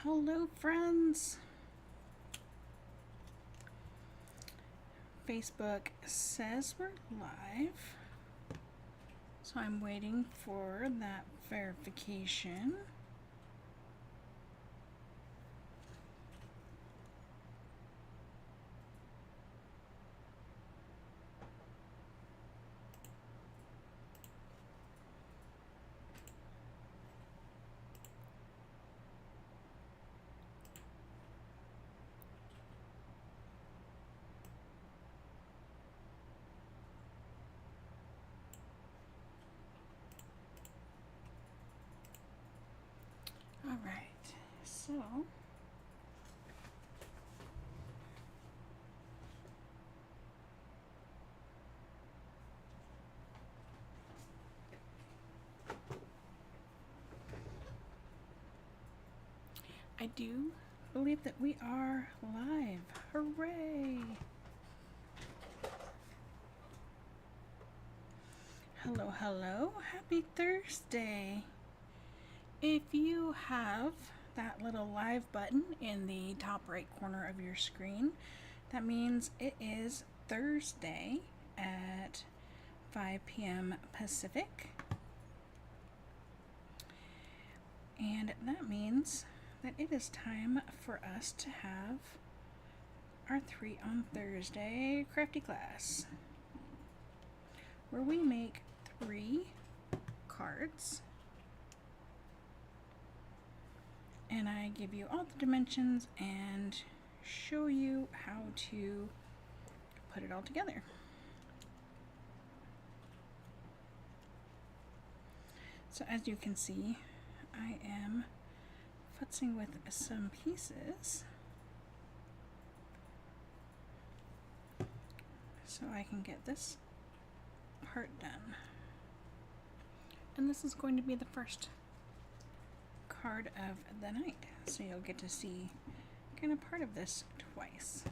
Hello, friends. Facebook says we're live, so I'm waiting for that verification. All right, so I do believe that we are live. Hooray! Hello, hello. Happy Thursday. If you have that little live button in the top right corner of your screen, that means it is Thursday at 5 p.m. Pacific. And that means that it is time for us to have our 3 on Thursday crafty class, where we make 3 cards and I give you all the dimensions and show you how to put it all together. So as you can see, I am futzing with some pieces so I can get this part done. And this is going to be the first card of the night, so you'll get to see kind of part of this twice.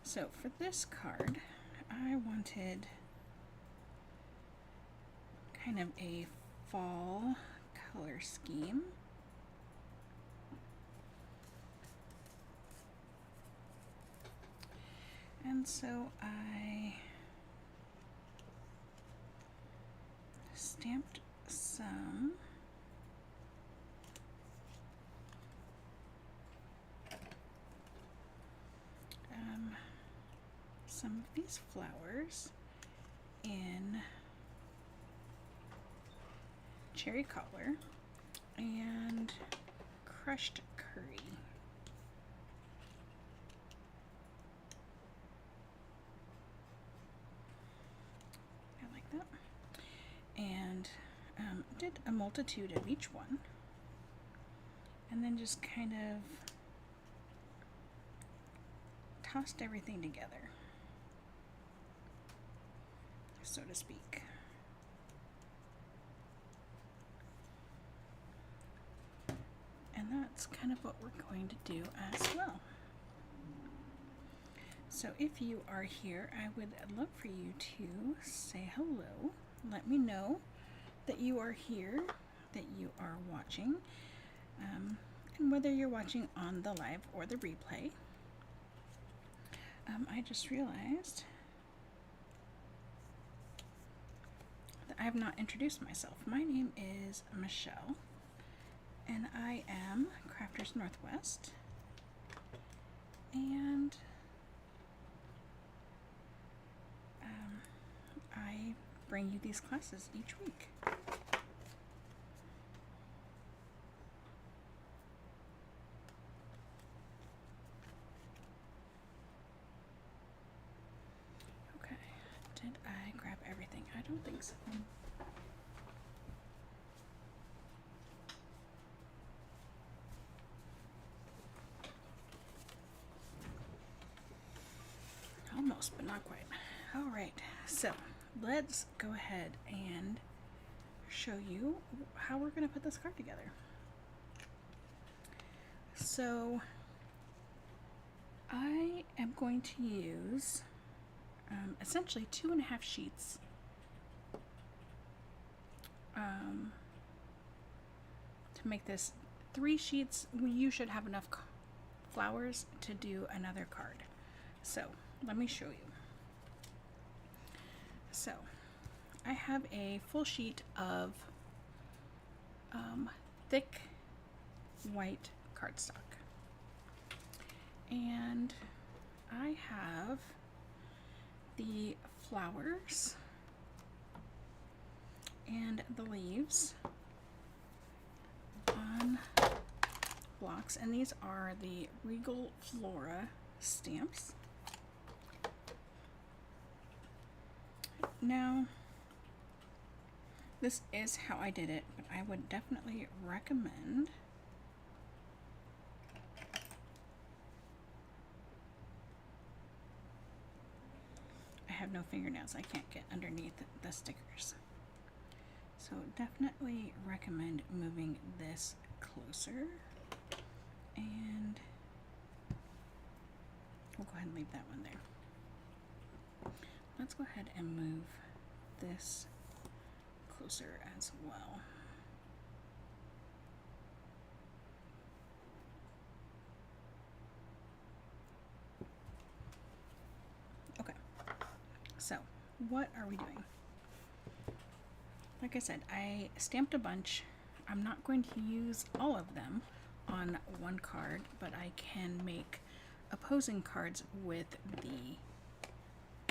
So for this card, I wanted kind of a fall color scheme. And so I stamped some of these flowers in cherry color and crushed curry. I like that. And did a multitude of each one, and then just kind of tossed everything together, so to speak. And that's kind of what we're going to do as well. So if you are here, I would love for you to say hello. Let me know that you are here, that you are watching, and whether you're watching on the live or the replay. I just realized that I have not introduced myself. My name is Michelle, and I am Crafters Northwest, and I bring you these classes each week. Okay, did I grab everything? I don't think so. Almost, but not quite. All right, so let's go ahead and show you how we're going to put this card together. So I am going to use essentially 2.5 sheets to make this 3 sheets. You should have enough flowers to do another card. So let me show you. So I have a full sheet of thick white cardstock, and I have the flowers and the leaves on blocks, and these are the Regal Flora stamps. Now, this is how I did it, but I would definitely recommend I have no fingernails. I can't get underneath the stickers. So definitely recommend moving this closer, and we'll go ahead and leave that one there. Let's go ahead and move this closer as well. Okay, so what are we doing? Like I said, I stamped a bunch. I'm not going to use all of them on one card, but I can make opposing cards with the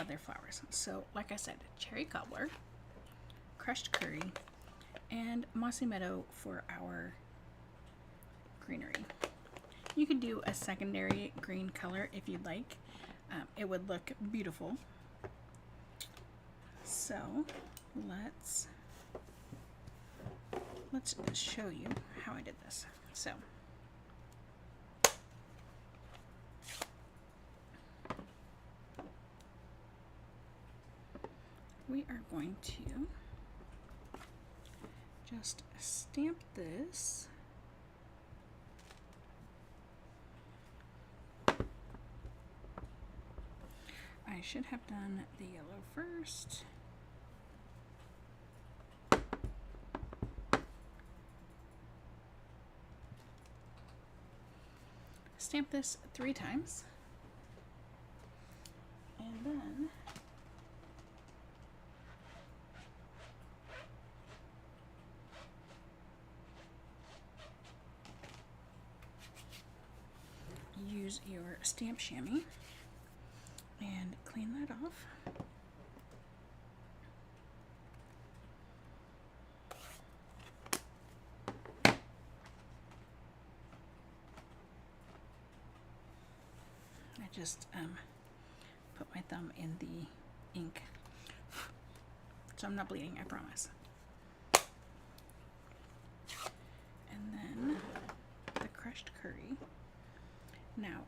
other flowers. So like I said, cherry cobbler, crushed curry, and mossy meadow for our greenery. You could do a secondary green color if you'd like. It would look beautiful. So let's show you how I did this. So we are going to just stamp this. I should have done the yellow first. Stamp this 3 times, and then use your stamp chamois and clean that off. I just put my thumb in the ink, so I'm not bleeding, I promise. And then the crushed curry. Now,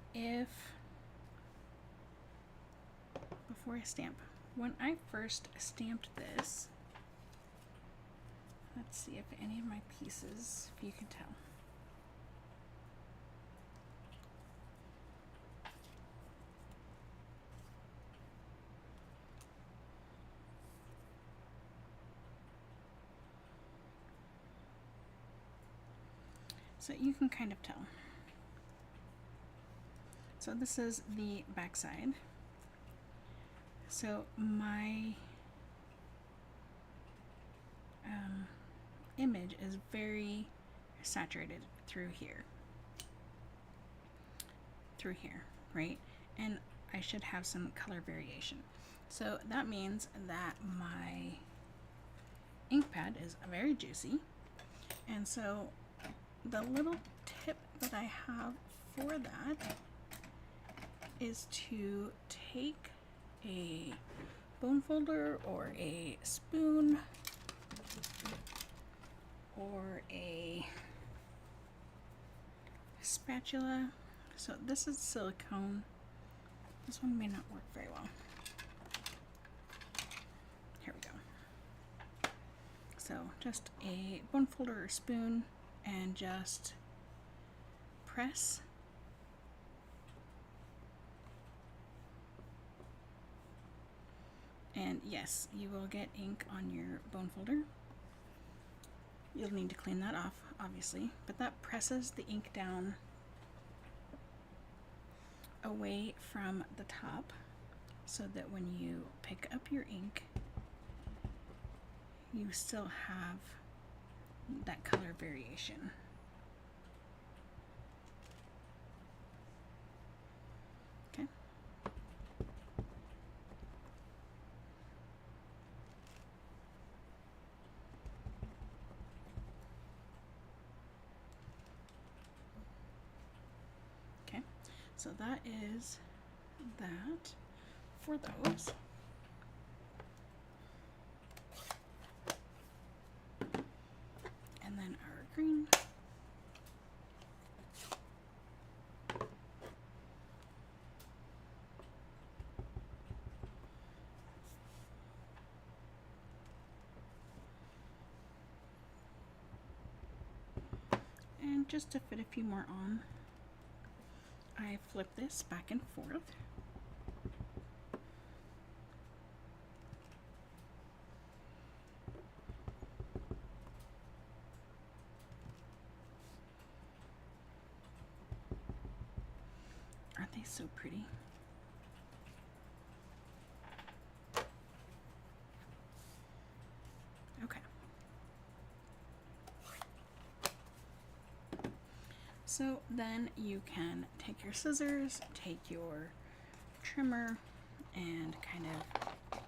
before I stamp, when I first stamped this, let's see if any of my pieces, if you can tell. So you can kind of tell. So this is the back side. So my image is very saturated through here, right? And I should have some color variation. So that means that my ink pad is very juicy. And so the little tip that I have for that is to take a bone folder or a spoon or a spatula. So this is silicone. This one may not work very well. Here we go. So just a bone folder or spoon, and just press. And yes, you will get ink on your bone folder. You'll need to clean that off, obviously, but that presses the ink down away from the top so that when you pick up your ink, you still have that color variation. Okay. Okay, so that is that for those. And then our green. And just to fit a few more on, I flip this back and forth. Aren't they so pretty? Okay. So then you can take your scissors, take your trimmer, and kind of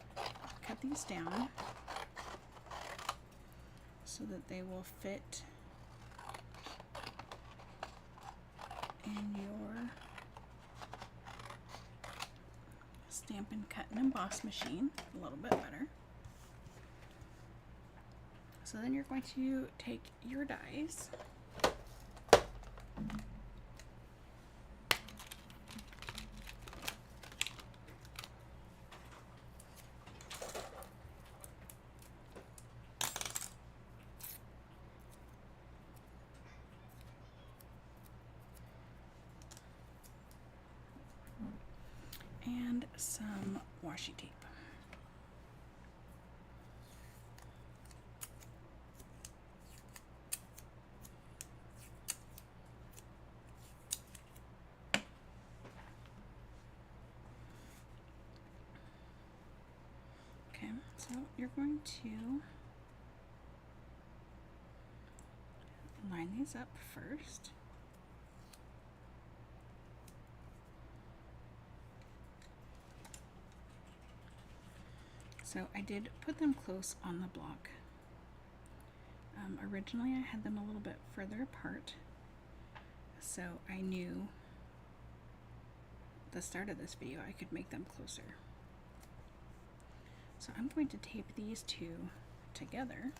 cut these down so that they will fit in your Stampin' Cut and Emboss machine a little bit better. So then you're going to take your dies, and some washi tape. Okay, so you're going to line these up first. So I did put them close on the block. Originally I had them a little bit further apart, so I knew at the start of this video I could make them closer. So I'm going to tape these two together.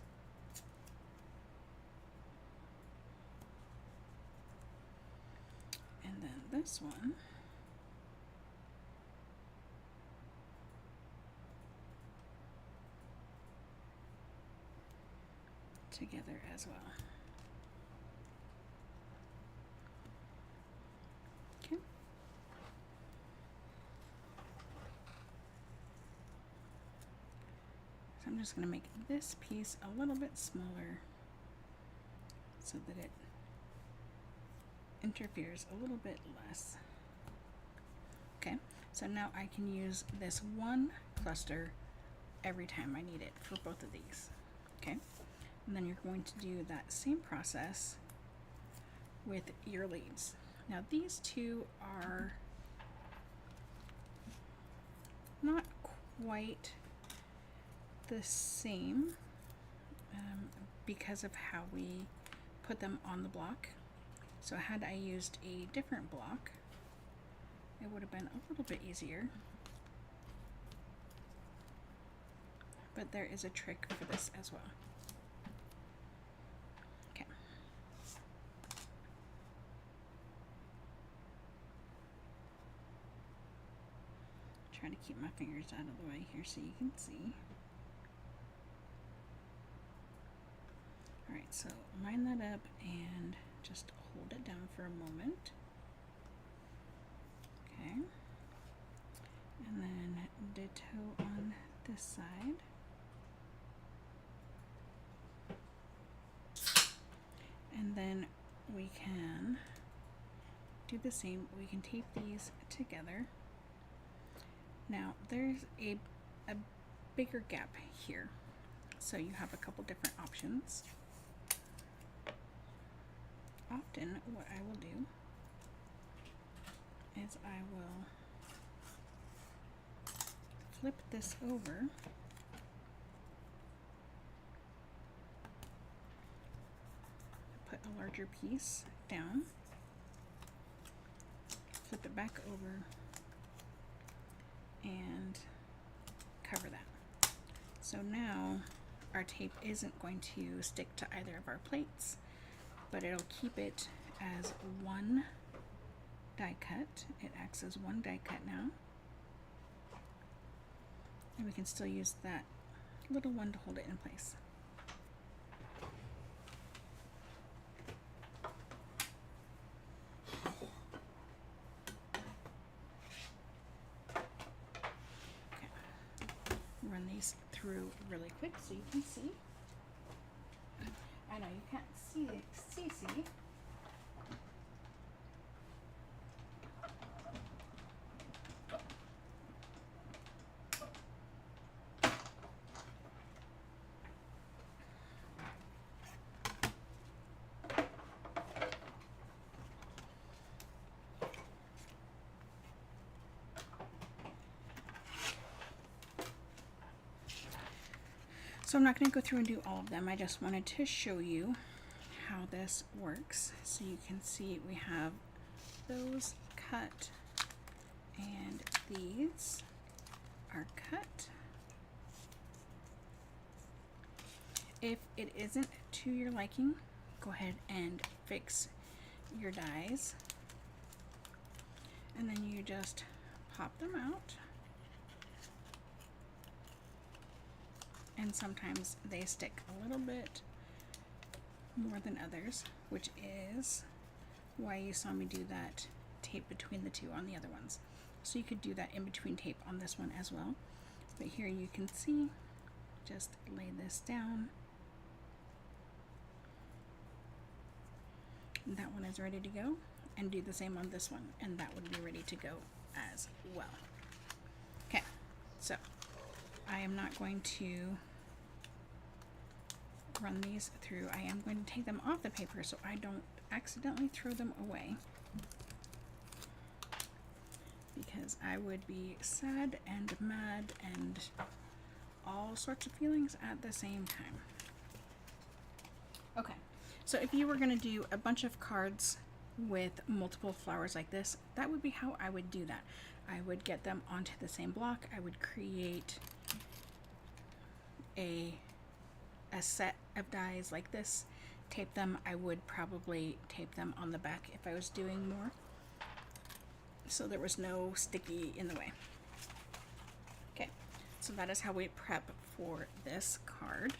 And then this one together as well. Okay. So I'm just going to make this piece a little bit smaller so that it interferes a little bit less. Okay, so now I can use this one cluster every time I need it for both of these. Okay, and then you're going to do that same process with your leaves. Now these two are not quite the same because of how we put them on the block. So had I used a different block, it would have been a little bit easier. But there is a trick for this as well. Okay. Try to keep my fingers out of the way here so you can see. Alright, so line that up and just hold it down for a moment. Okay. And then ditto on this side. do the same. We can tape these together. Now there's a bigger gap here, so you have a couple different options. Often what I will do is I will flip this over, put a larger piece down, flip it back over, and cover that. So now our tape isn't going to stick to either of our plates, but it'll keep it as one die cut. It acts as one die cut now. And we can still use that little one to hold it in place. Run these through really quick so you can see. I know you can't see. So I'm not going to go through and do all of them. I just wanted to show you how this works. So you can see we have those cut and these are cut. If it isn't to your liking, go ahead and fix your dies. And then you just pop them out. And sometimes they stick a little bit more than others, which is why you saw me do that tape between the two on the other ones. So you could do that in between tape on this one as well. But here you can see, just lay this down. And that one is ready to go. And do the same on this one, and that would be ready to go as well. Okay, so I am not going to run these through. I am going to take them off the paper so I don't accidentally throw them away, because I would be sad and mad and all sorts of feelings at the same time. Okay, so if you were going to do a bunch of cards with multiple flowers like this, that would be how I would do that. I would get them onto the same block. I would create a set of dies like this, tape them. I would probably tape them on the back if I was doing more, so there was no sticky in the way. Okay, so that is how we prep for this card.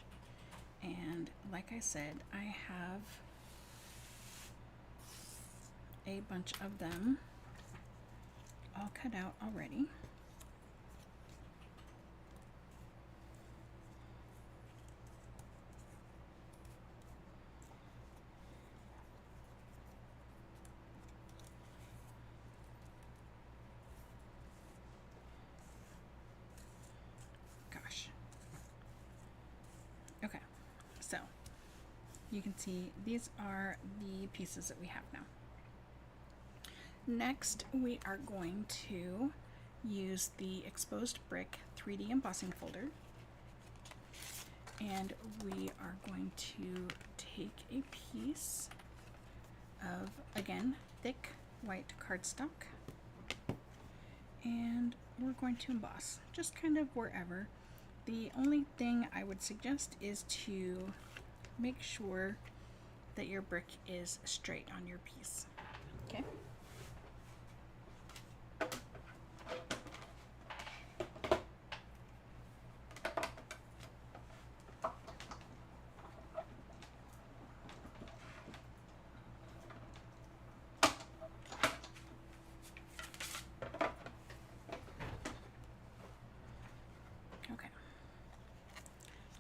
And like I said, I have a bunch of them all cut out already. Gosh. Okay, so you can see these are the pieces that we have now. Next, we are going to use the exposed brick 3D embossing folder, and we are going to take a piece of, again, thick white cardstock, and we're going to emboss just kind of wherever. The only thing I would suggest is to make sure that your brick is straight on your piece. Okay.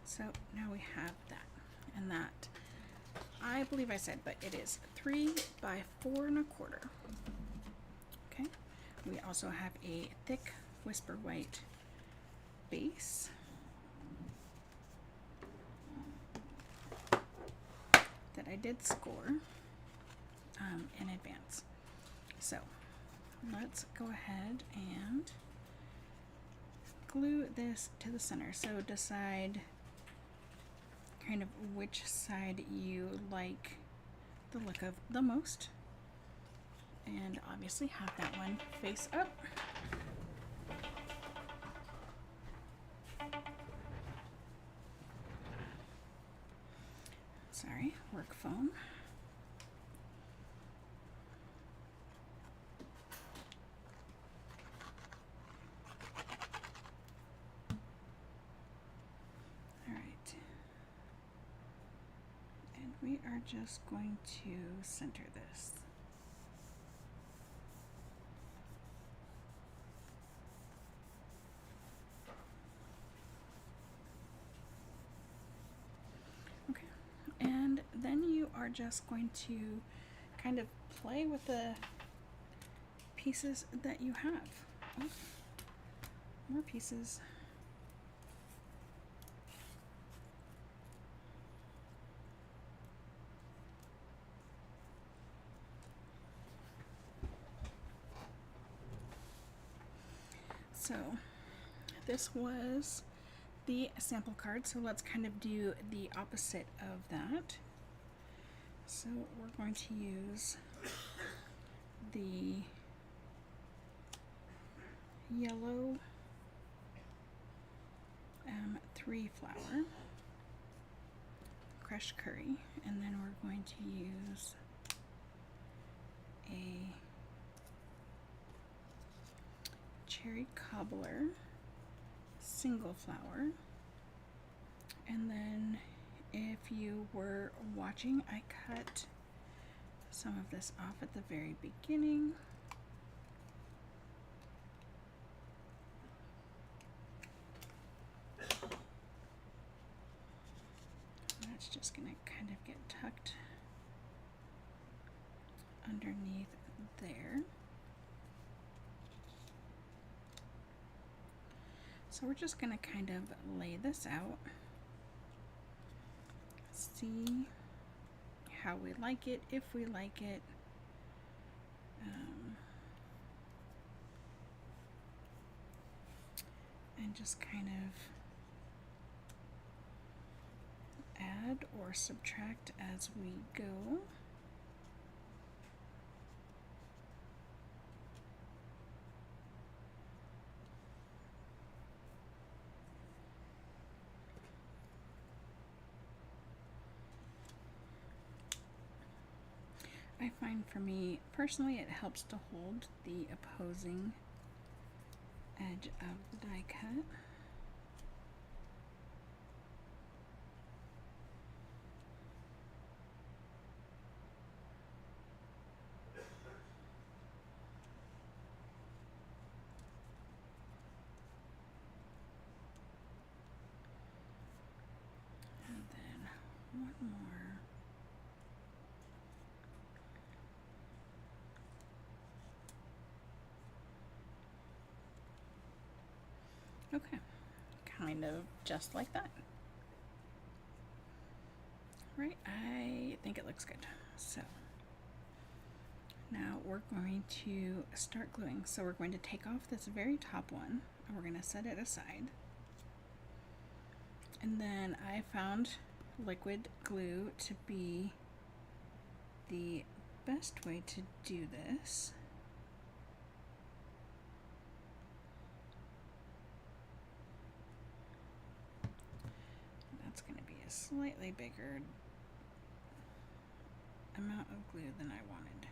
So now we have that, and that, I believe I said, but it is 3 by 4 1/4. We also have a thick Whisper White base. That I did score in advance. So let's go ahead and glue this to the center. So decide kind of which side you like the look of the most. And obviously have that one face up. Sorry, work phone. All right. And we are just going to center this. Okay. And then you are just going to kind of play with the pieces that you have. Oh, more pieces. So this was the sample card, so let's kind of do the opposite of that. So we're going to use the yellow 3 flower, crushed curry, and then we're going to use a cherry cobbler single flower. And then if you were watching, I cut some of this off at the very beginning. That's just going to kind of get tucked underneath there. So we're just going to kind of lay this out, see how we like it, if we like it. And just kind of add or subtract as we go. I find for me personally it helps to hold the opposing edge of the die cut. And then one more. Okay, kind of just like that. Right, I think it looks good. So now we're going to start gluing. So we're going to take off this very top one and we're going to set it aside. And then I found liquid glue to be the best way to do this. That's going to be a slightly bigger amount of glue than I wanted.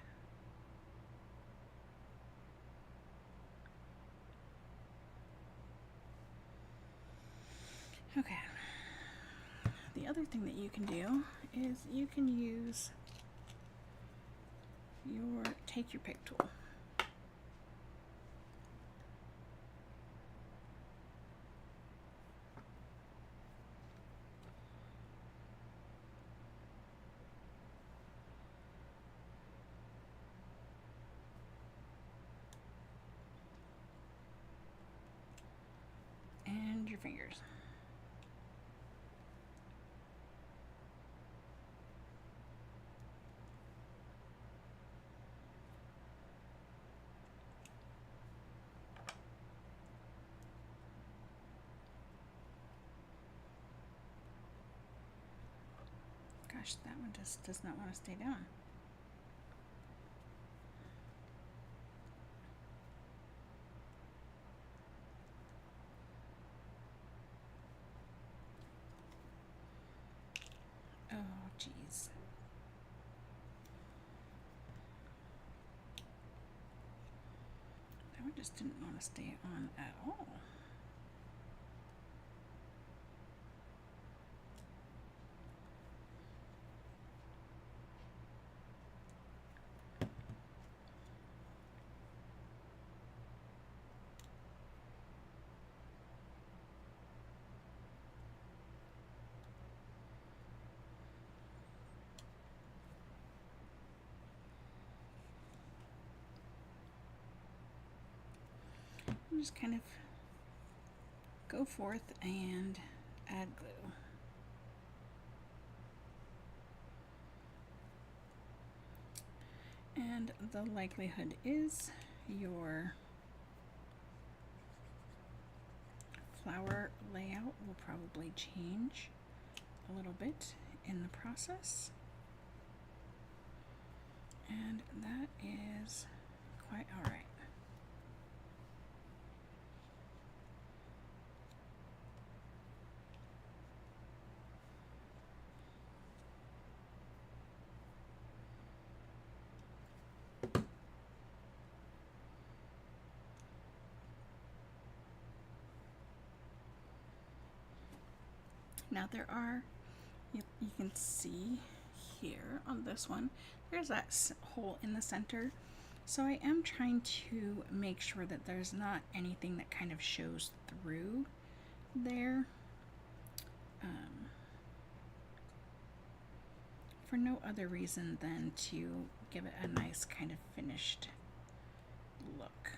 Okay. The other thing that you can do is you can use take your pick tool. Gosh, that one just does not want to stay down. Oh, geez. That one just didn't want to stay on at all. Just kind of go forth and add glue. And the likelihood is your flower layout will probably change a little bit in the process. And that is quite all right. Now there are, you can see here on this one, there's that hole in the center. So I am trying to make sure that there's not anything that kind of shows through there. For no other reason than to give it a nice kind of finished look.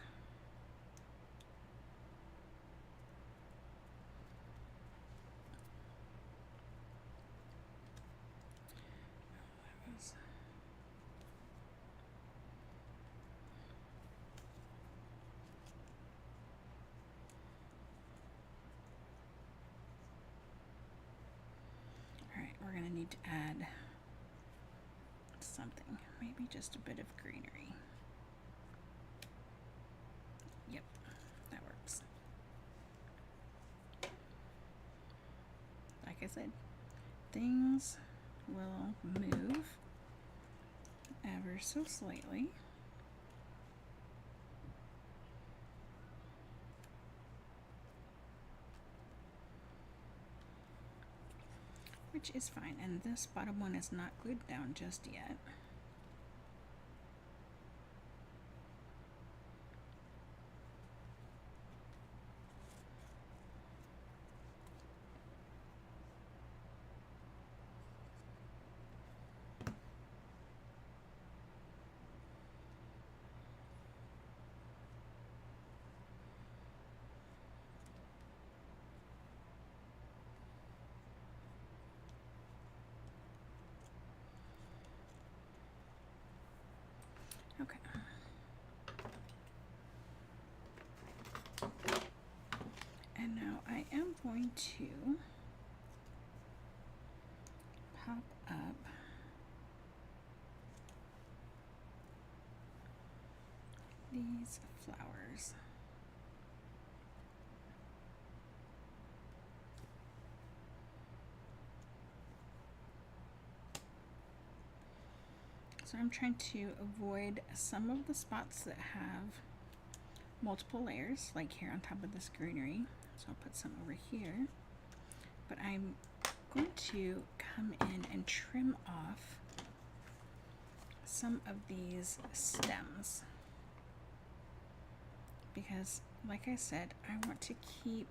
Alright, we're going to need to add something, maybe just a bit of greenery. Yep, that works. Like I said, things will move ever so slightly. Which is fine, and this bottom one is not glued down just yet. Okay. And now I am going to pop up these flowers. So I'm trying to avoid some of the spots that have multiple layers, like here on top of this greenery. So I'll put some over here. But I'm going to come in and trim off some of these stems. Because, like I said, I want to keep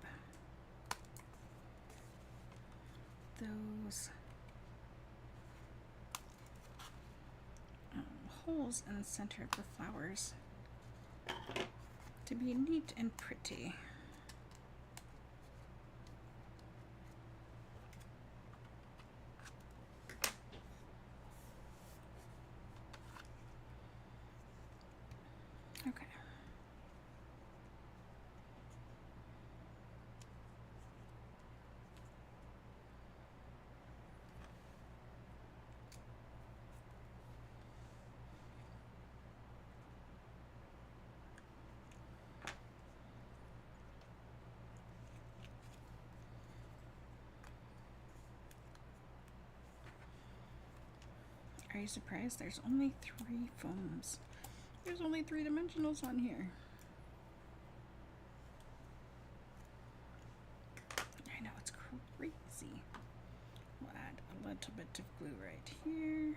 those holes in the center of the flowers to be neat and pretty. Okay. surprise, surprise, there's only 3 foams. There's only 3 dimensionals on here. I know, it's crazy. We'll add a little bit of glue right here.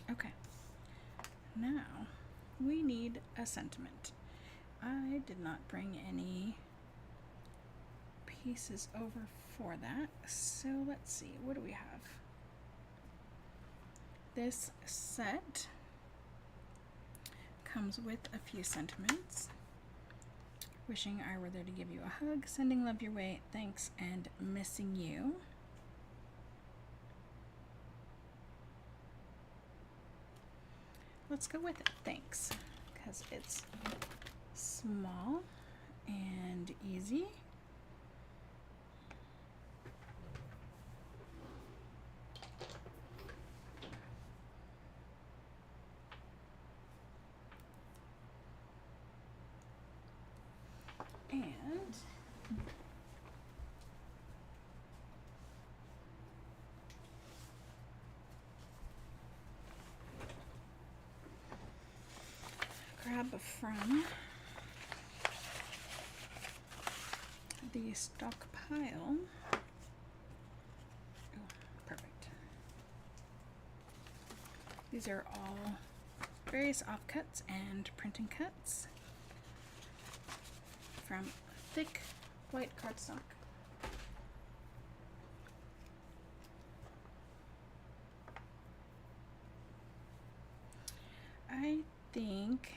Okay, now we need a sentiment. I did not bring any pieces over for that, so let's see, what do we have? This set comes with a few sentiments. Wishing I were there to give you a hug, sending love your way, thanks, and missing you. Let's go with it, thanks, because it's small and easy. And grab from the stockpile. Oh, perfect. These are all various offcuts and printing cuts from thick white cardstock. I think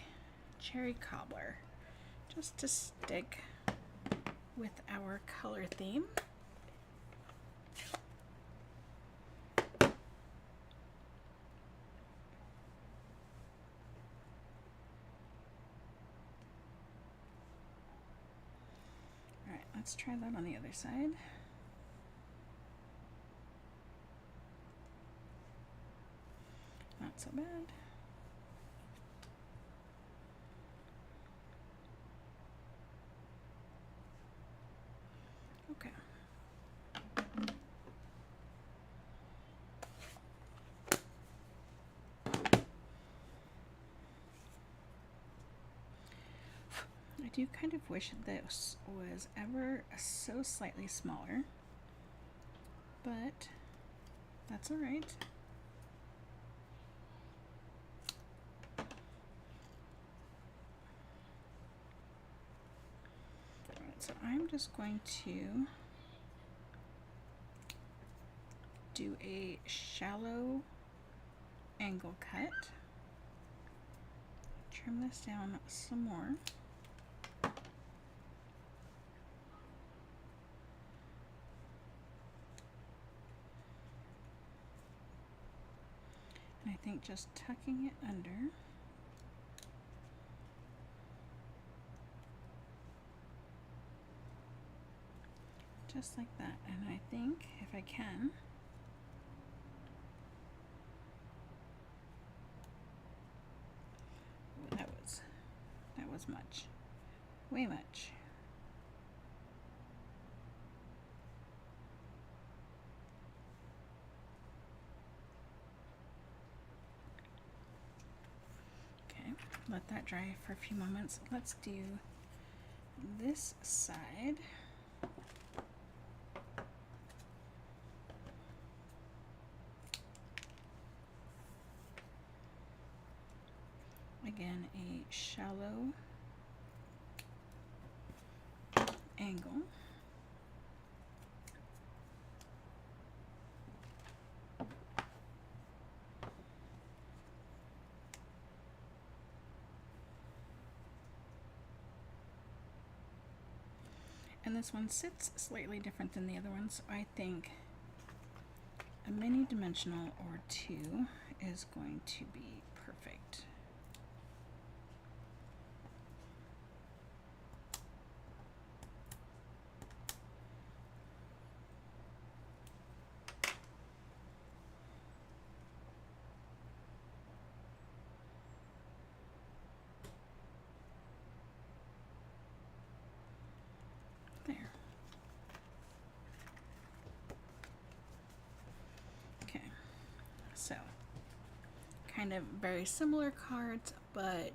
cherry cobbler, just to stick with our color theme. Alright, let's try that on the other side. Not so bad. Okay. I do kind of wish this was ever so slightly smaller, but that's all right. So I'm just going to do a shallow angle cut, trim this down some more. And I think just tucking it under. Just like that, and I think if I can, ooh, that was much, way much. Okay, let that dry for a few moments. Let's do this side. Again, a shallow angle. And this one sits slightly different than the other one, so I think a mini dimensional or 2 is going to be perfect. So kind of very similar cards, but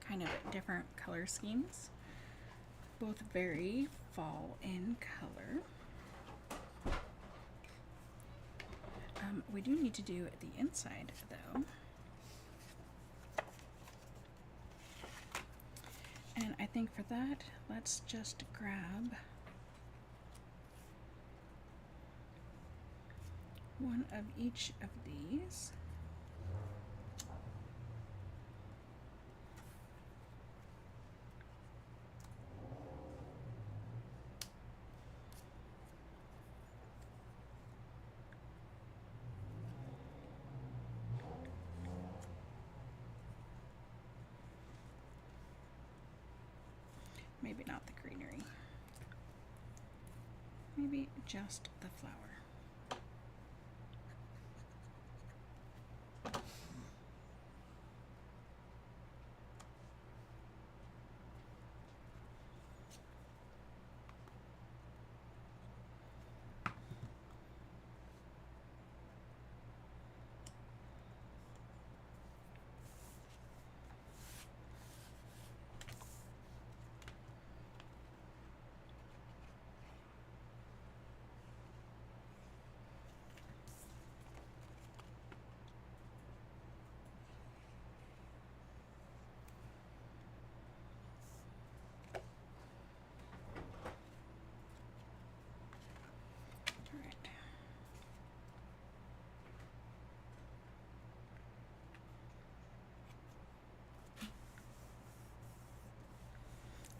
kind of different color schemes. Both very fall in color. We do need to do the inside though. And I think for that, let's just grab one of each of these. Maybe not the greenery. Maybe just the flower.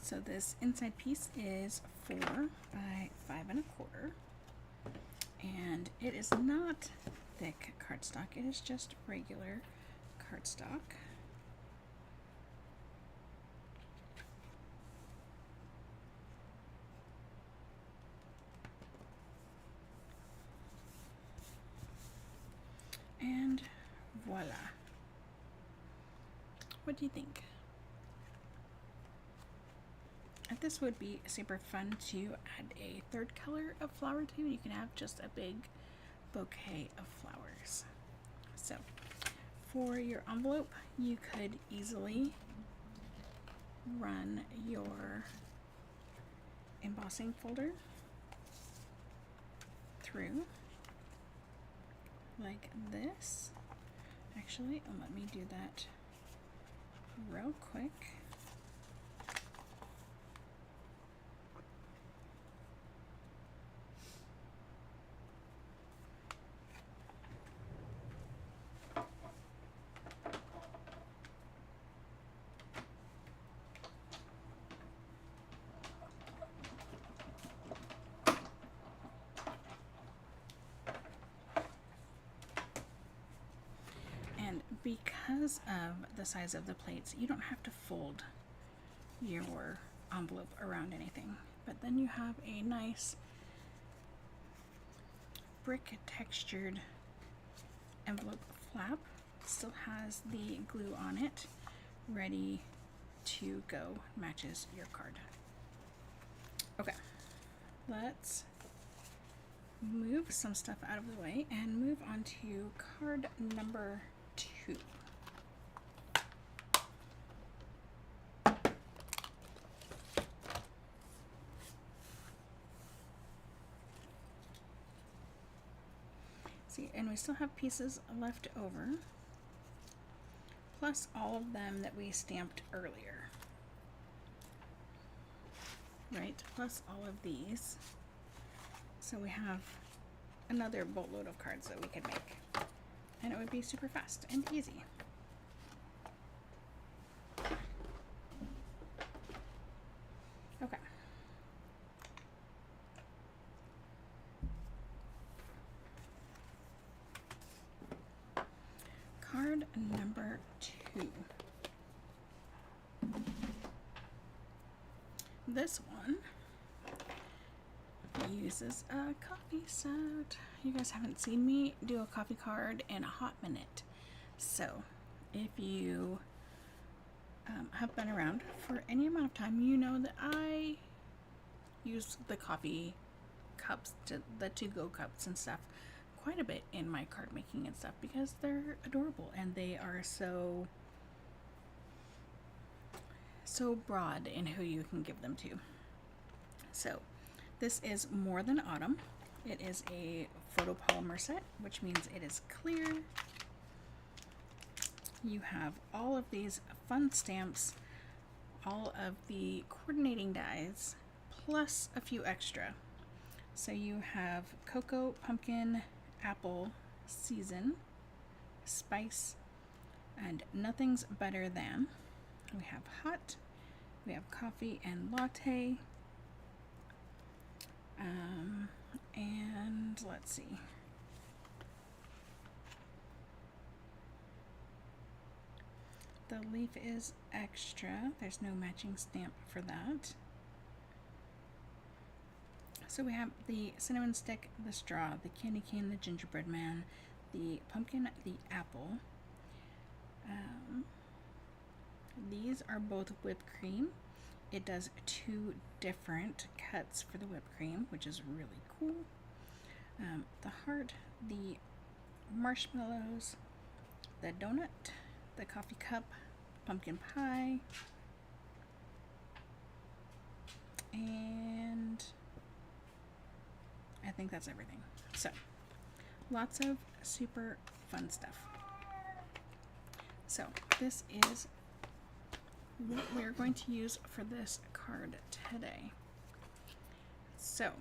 So this inside piece is 4 by 5 1/4, and it is not thick cardstock. It is just regular cardstock. And voila. What do you think? This would be super fun to add a third color of flower to. You can have just a big bouquet of flowers. So for your envelope, you could easily run your embossing folder through like this. Actually, let me do that real quick. Because of the size of the plates, you don't have to fold your envelope around anything, but then you have a nice brick textured envelope flap. Still has the glue on it, ready to go, matches your card. Okay, let's move some stuff out of the way and move on to card number 2. See, and we still have pieces left over, plus all of them that we stamped earlier, right? Plus all of these. So we have another boatload of cards that we could make, and it would be super fast and easy. Okay. Card number 2. This one uses a coffee set. You guys haven't seen me do a coffee card in a hot minute. So if you have been around for any amount of time, you know that I use the coffee cups, the to-go cups and stuff quite a bit in my card making and stuff because they're adorable and they are so broad in who you can give them to. So this is More Than Autumn. It is a photopolymer set, which means it is clear. You have all of these fun stamps, all of the coordinating dies, plus a few extra. So you have cocoa, pumpkin, apple, season, spice, and nothing's better than. We have hot, we have coffee and latte, and let's see. The leaf is extra. There's no matching stamp for that. So we have the cinnamon stick, the straw, the candy cane, the gingerbread man, the pumpkin, the apple. These are both whipped cream. It does 2 different cuts for the whipped cream, which is really cool. The heart, the marshmallows, the donut, the coffee cup, pumpkin pie, and I think that's everything. So, lots of super fun stuff. So, this is what we're going to use for this card today. So,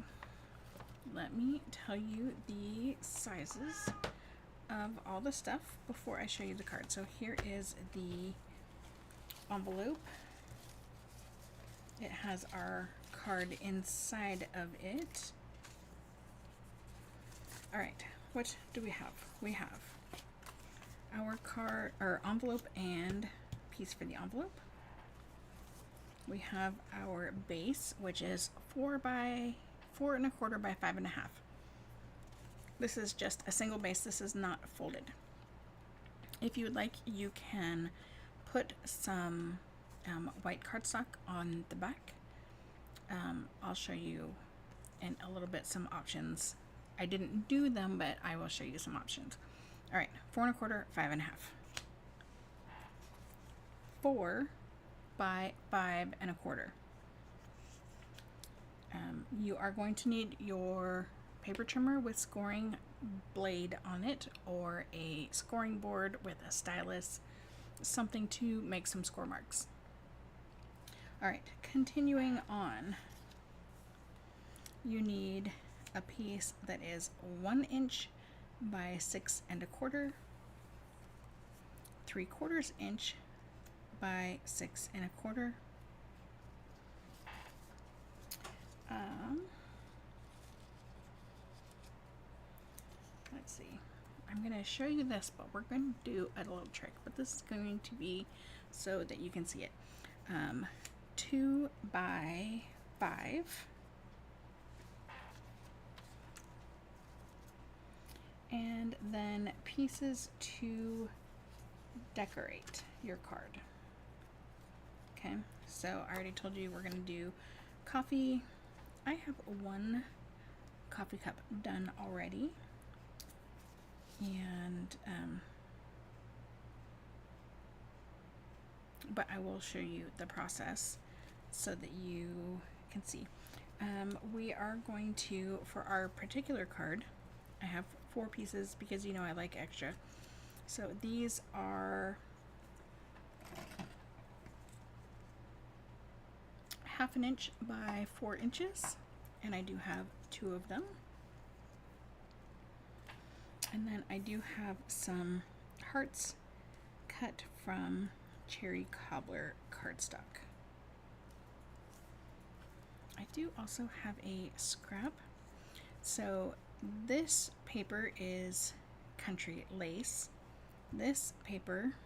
let me tell you the sizes of all the stuff before I show you the card. So here is the envelope. It has our card inside of it. All right, what do we have? We have our card, or envelope and piece for the envelope. We have our base, which is 4 by 4 1/4 by 5 1/2. This is just a single base. This is not folded. If you would like, you can put some white cardstock on the back. I'll show you in a little bit some options. I didn't do them, but I will show you some options. All right, 4 1/4, 5 1/2. 4 by 5 1/4. You are going to need your paper trimmer with scoring blade on it, or a scoring board with a stylus, something to make some score marks. All right, continuing on, you need a piece that is 1 inch by 6 1/4, 3/4 inch by 6 1/4. Let's see. I'm going to show you this, but we're going to do a little trick. But this is going to be so that you can see it. 2 by 5. And then pieces to decorate your card. Okay, so I already told you we're going to do coffee. I have 1 coffee cup done already. And but I will show you the process so that you can see. We are going to, for our particular card, I have 4 pieces because you know I like extra. So these are 1/2 inch by 4 inches, and I do have 2 of them. And then I do have some hearts cut from Cherry Cobbler cardstock. I do also have a scrap. So this paper is Country Lace. This paper,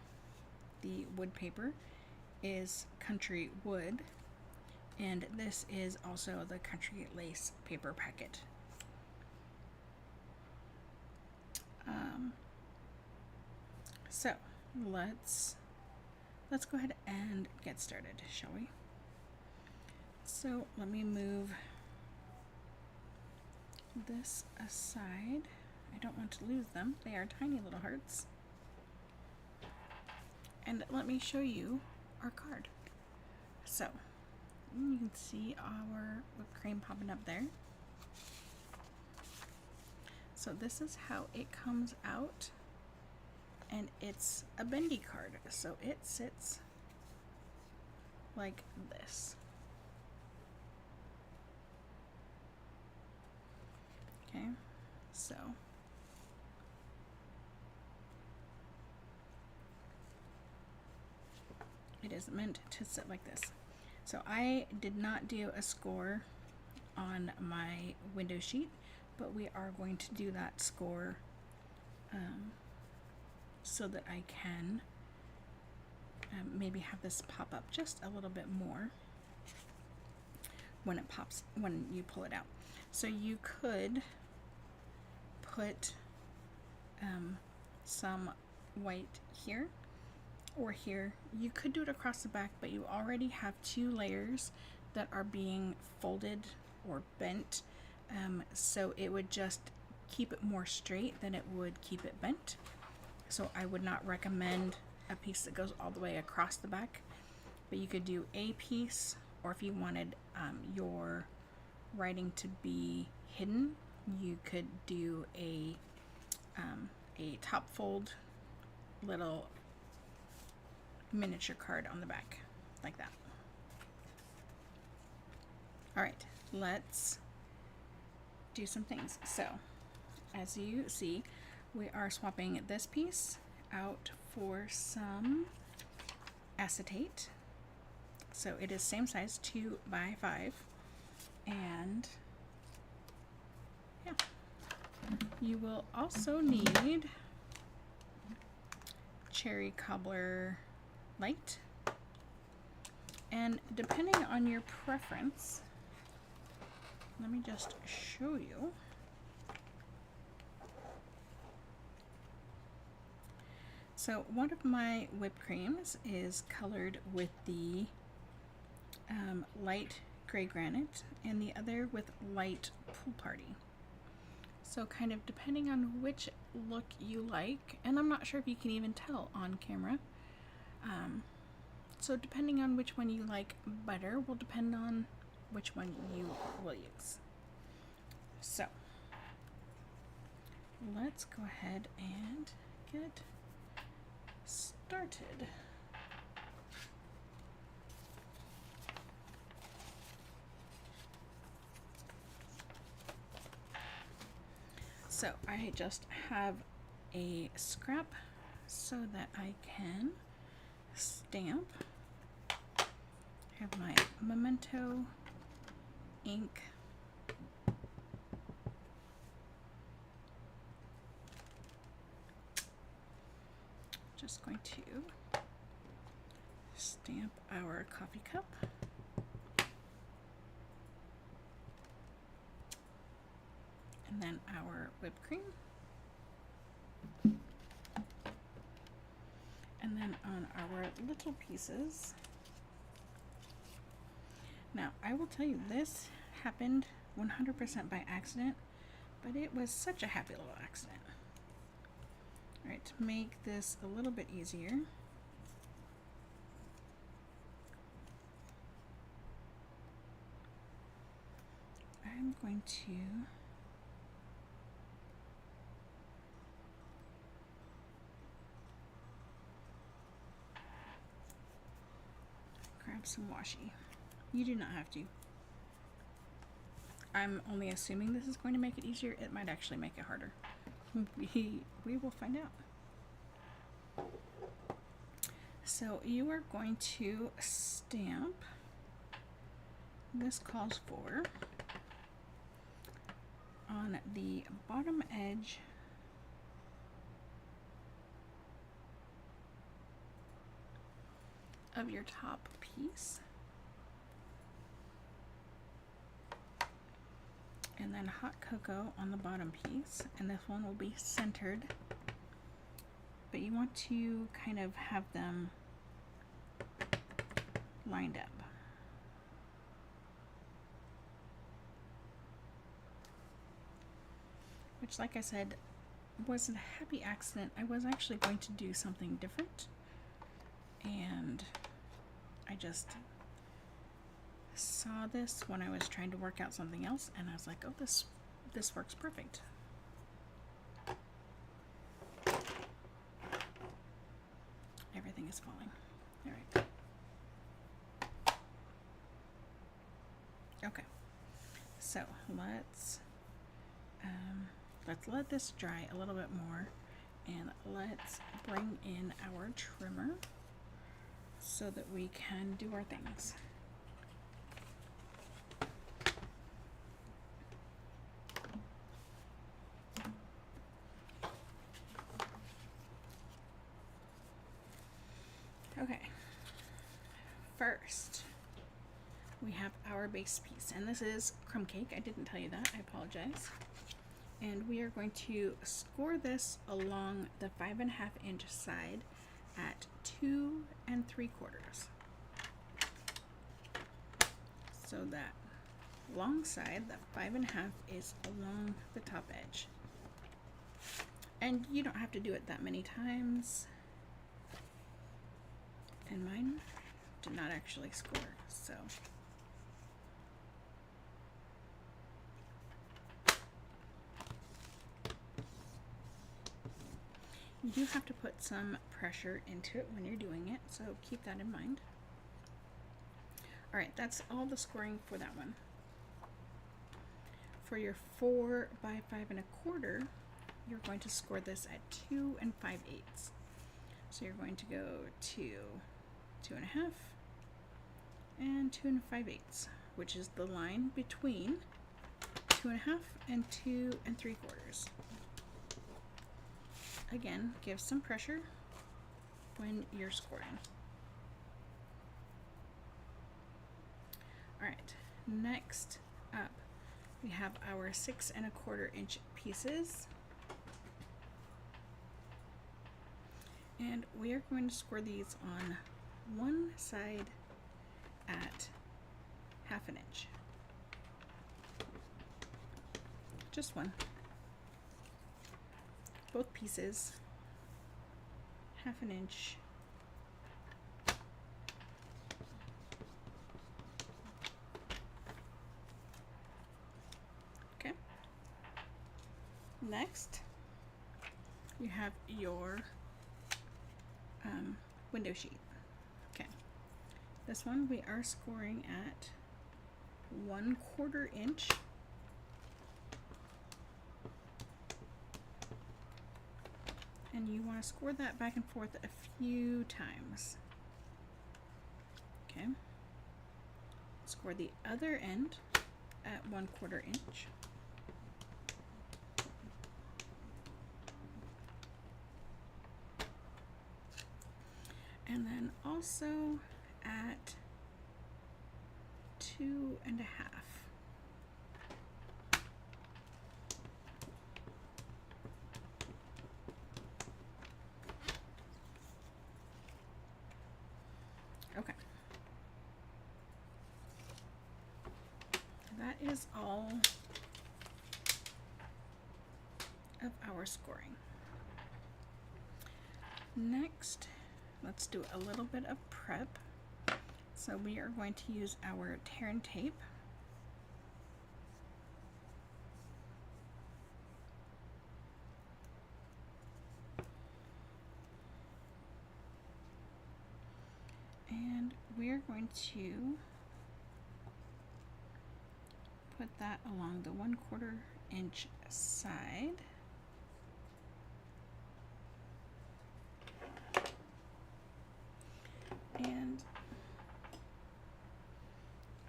the wood paper, is Country Wood. And this is also the Country Lace paper packet. So let's go ahead and get started, shall we? So let me move this aside I don't want to lose them. They are tiny little hearts. And let me show you our card. So, you can see our whipped cream popping up there. So this is how it comes out, and it's a bendy card, so it sits like this. Okay, so it is meant to sit like this. So I did not do a score on my window sheet, but we are going to do that score so that I can maybe have this pop up just a little bit more when it pops, when you pull it out. So you could put some white here or here. You could do it across the back, but you already have 2 layers that are being folded or bent, so it would just keep it more straight than it would keep it bent. So I would not recommend a piece that goes all the way across the back, but you could do a piece, or if you wanted your writing to be hidden, you could do a top fold little miniature card on the back like that. All right, let's do some things. So as you see, we are swapping this piece out for some acetate. So it is same size, 2 by 5, and yeah, you will also need cherry cobbler light, and depending on your preference, let me just show you. So one of my whipped creams is colored with the light gray granite, and the other with light pool party. So kind of depending on which look you like, and I'm not sure if you can even tell on camera, so depending on which one you like better will depend on which one you will use. So let's go ahead and get started. So I just have a scrap so that I can stamp. I have my Memento ink. Just going to stamp our coffee cup. And then our whipped cream. And then on our little pieces. Now, I will tell you, this happened 100% by accident, but it was such a happy little accident. All right, to make this a little bit easier, I'm going to grab some washi. You do not have to. I'm only assuming this is going to make it easier. It might actually make it harder. We will find out. So you are going to stamp. This calls for on the bottom edge of your top piece, and then hot cocoa on the bottom piece, and this one will be centered, but you want to kind of have them lined up. Which, like I said, was a happy accident. I was actually going to do something different, and I just saw this when I was trying to work out something else, and I was like, oh, this works perfect. Everything is falling. All right. Okay. So let's let this dry a little bit more, and let's bring in our trimmer so that we can do our things. Okay, first we have our base piece, and this is crumb cake. I didn't tell you that, I apologize. And we are going to score this along the 5.5 inch side at 2 3/4. So that long side, that 5.5, is along the top edge. And you don't have to do it that many times. And mine did not actually score, so. You do have to put some pressure into it when you're doing it, so keep that in mind. Alright, that's all the scoring for that one. For your 4 by 5 1/4, you're going to score this at 2 5/8. So you're going to go to 2.5 and 2 5/8, which is the line between 2.5 and 2 3/4. Again, give some pressure when you're scoring. Alright, next up we have our 6 1/4 inch pieces. And we are going to score these on one side at 1/2 inch. Just one. Both pieces, 1/2 inch. Okay. Next, you have your window sheet. Okay. This one we are scoring at 1/4 inch. And you want to score that back and forth a few times. Okay. Score the other end at 1/4 inch. And then also at 2 1/2. Okay. That is all of our scoring. Next, let's do a little bit of prep. So we are going to use our tear and tape. And we're going to put that along the 1/4 inch side. And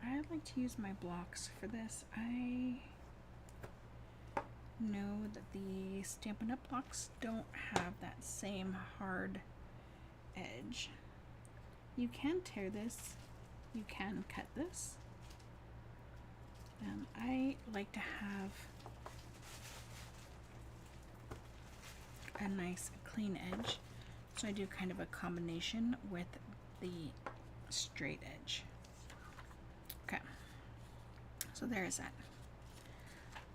I like to use my blocks for this. I know that the Stampin' Up! Blocks don't have that same hard edge. You can tear this, you can cut this. I like to have a nice clean edge, so I do kind of a combination with the straight edge. Okay, so there is that.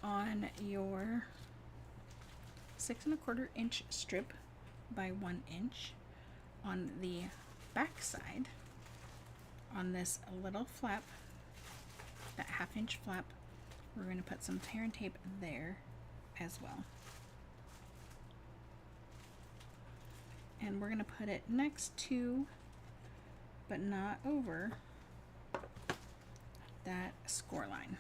On your 6¼ inch strip by 1 inch on the back side on this little flap, that 1/2 inch flap. We're going to put some tear and tape there as well. And we're going to put it next to, but not over, that score line.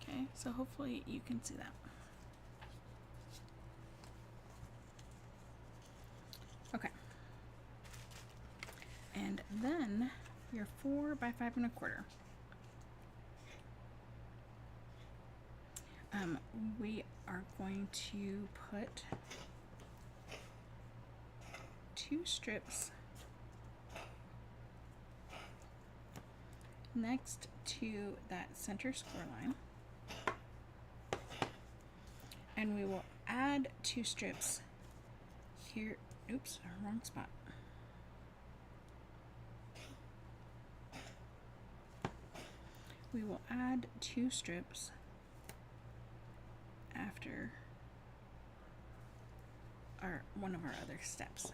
Okay, so hopefully you can see that. Okay. And then your 4 by 5¼ we are going to put 2 strips next to that center score line, and we will add 2 strips here. Oops, wrong spot. We will add 2 strips after one of our other steps.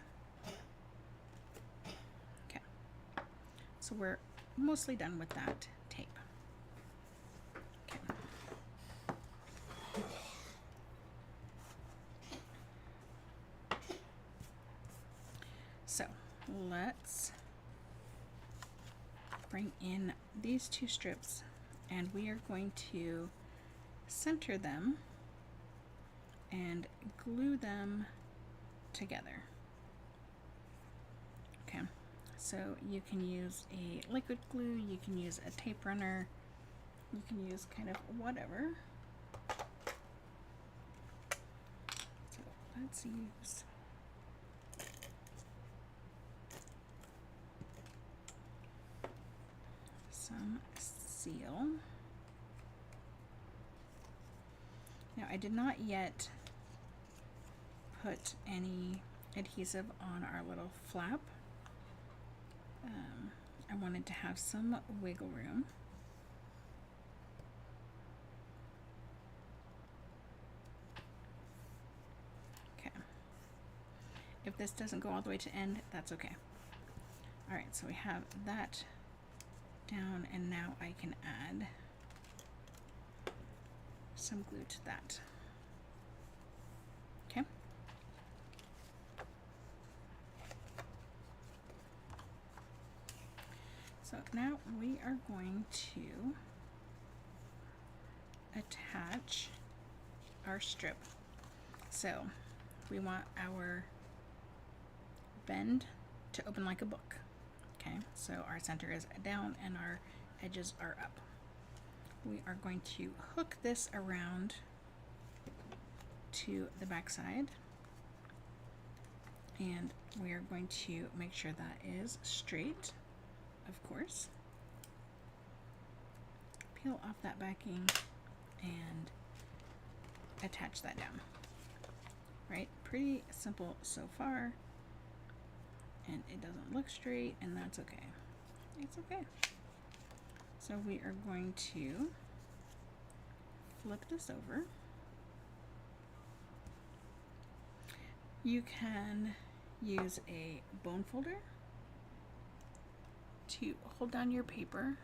Okay, so we're mostly done with that tape. Okay. So let's bring in these 2 strips, and we are going to center them and glue them together. Okay, so you can use a liquid glue, you can use a tape runner, you can use kind of whatever. So let's use some seal. Now, I did not yet put any adhesive on our little flap. I wanted to have some wiggle room. Okay. If this doesn't go all the way to end, that's okay. All right, so we have that down, and now I can add some glue to that. Okay. So now we are going to attach our strip. So we want our bend to open like a book. Okay, so our center is down and our edges are up. We are going to hook this around to the back side, and we are going to make sure that is straight, of course. Peel off that backing and attach that down. Right? Pretty simple so far, and it doesn't look straight, and that's okay. It's okay. So we are going to flip this over. You can use a bone folder to hold down your paper.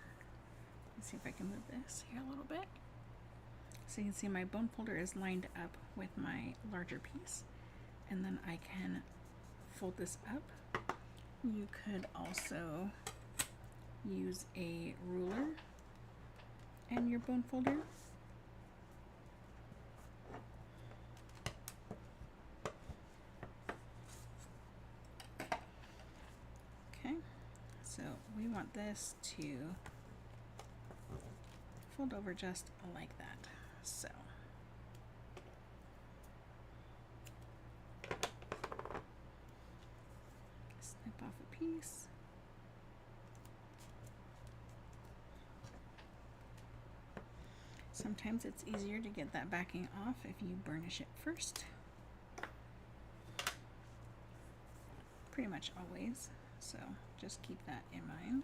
Let's see if I can move this here a little bit. So you can see my bone folder is lined up with my larger piece, and then I can fold this up. You could also use a ruler and your bone folder. Okay, so we want this to fold over just like that. So snip off a piece. Sometimes it's easier to get that backing off if you burnish it first. Pretty much always, so just keep that in mind.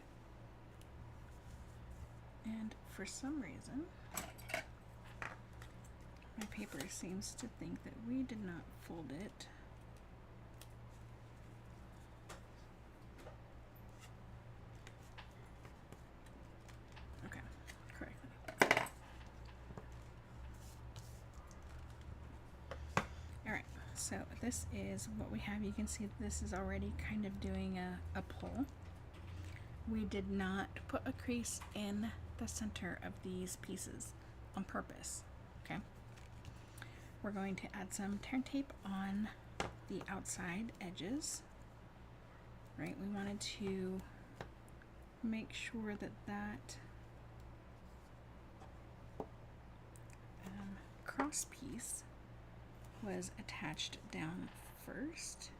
And for some reason, My paper seems to think that we did not fold it. Okay, correctly. Alright, so this is what we have. You can see that this is already kind of doing a pull. We did not put a crease in the center of these pieces on purpose, okay? We're going to add some turn tape on the outside edges, right? We wanted to make sure that that cross piece was attached down first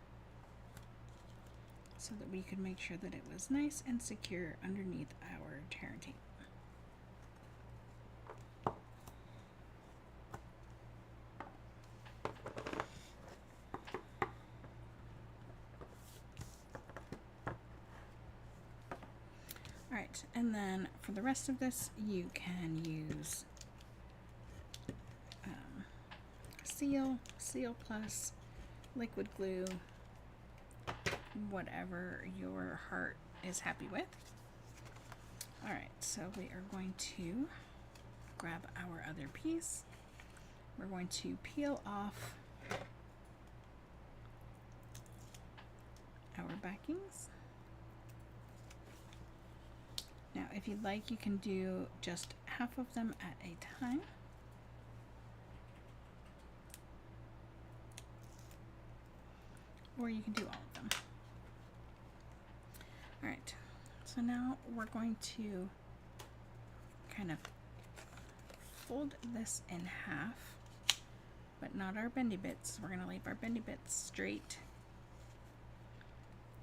so that we could make sure that it was nice and secure underneath our tear tape. Alright, and then for the rest of this you can use Seal Plus, liquid glue, whatever your heart is happy with. Alright, so we are going to grab our other piece. We're going to peel off our backings. Now, if you'd like, you can do just half of them at a time. Or you can do all of them. Alright, so now we're going to kind of fold this in half, but not our bendy bits. We're going to leave our bendy bits straight.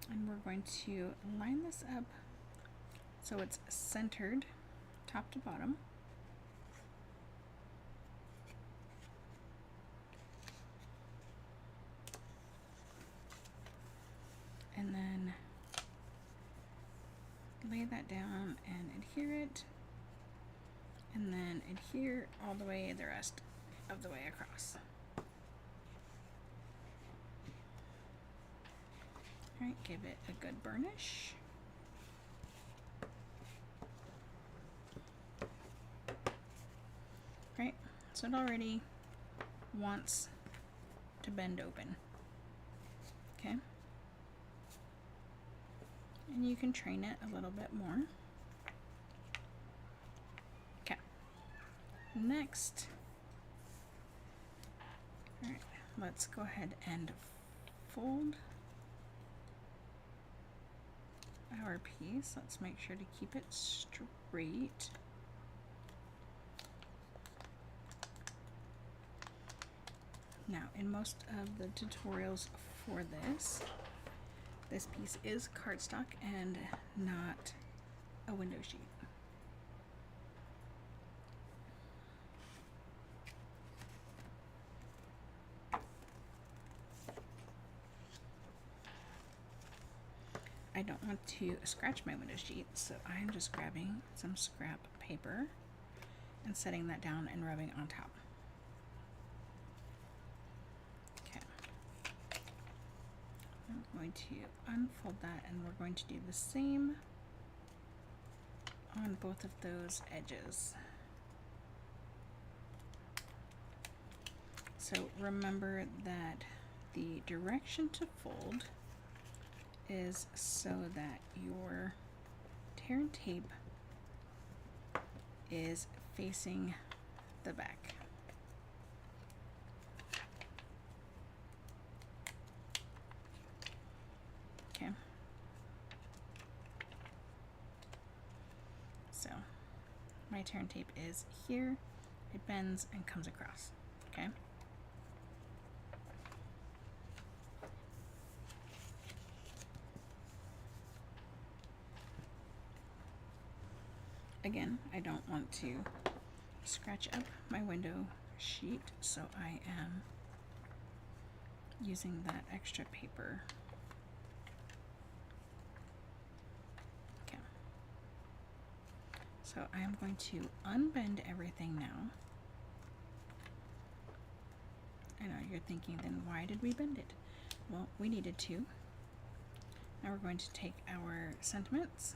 And we're going to line this up so it's centered top to bottom. And then lay that down and adhere it, and then adhere all the way the rest of the way across. Alright, give it a good burnish. Right, so it already wants to bend open. Okay. And you can train it a little bit more. Okay. Next, all right, let's go ahead and fold our piece. Let's make sure to keep it straight. Now, in most of the tutorials for this piece is cardstock and not a window sheet. I don't want to scratch my window sheet, so I'm just grabbing some scrap paper and setting that down and rubbing on top. I'm going to unfold that, and we're going to do the same on both of those edges. So remember that the direction to fold is so that your tear and tape is facing the back. Okay. So my tear and tape is here. It bends and comes across. Okay. Again, I don't want to scratch up my window sheet, so I am using that extra paper. Okay. So I am going to unbend everything now. I know you're thinking, then why did we bend it? Well, we needed to. Now we're going to take our sentiments.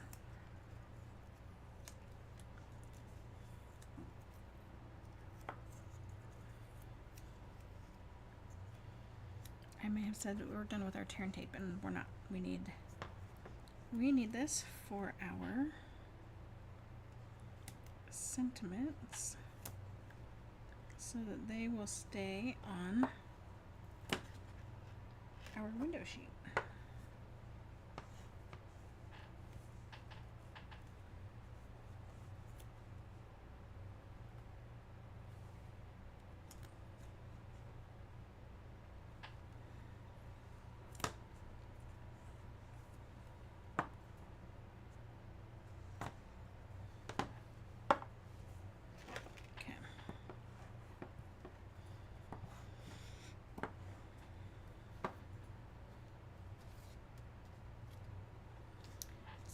I may have said that we were done with our tear and tape, and we're not. We need this for our sentiments so that they will stay on our window sheet.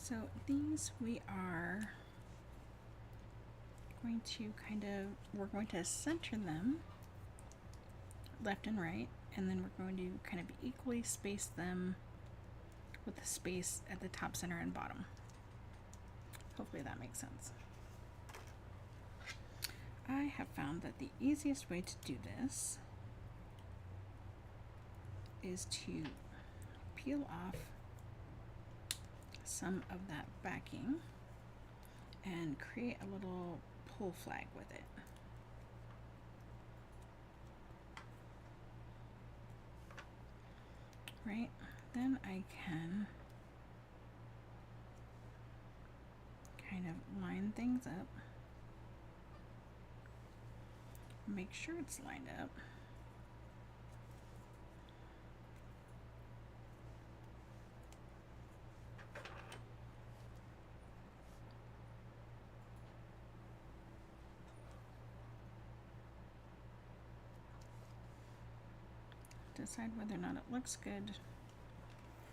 So these we are going to we're going to center them left and right, and then we're going to kind of equally space them with the space at the top, center, and bottom. Hopefully that makes sense. I have found that the easiest way to do this is to peel off some of that backing and create a little pull flag with it. Right? Then I can kind of line things up. Make sure it's lined up. Decide whether or not it looks good,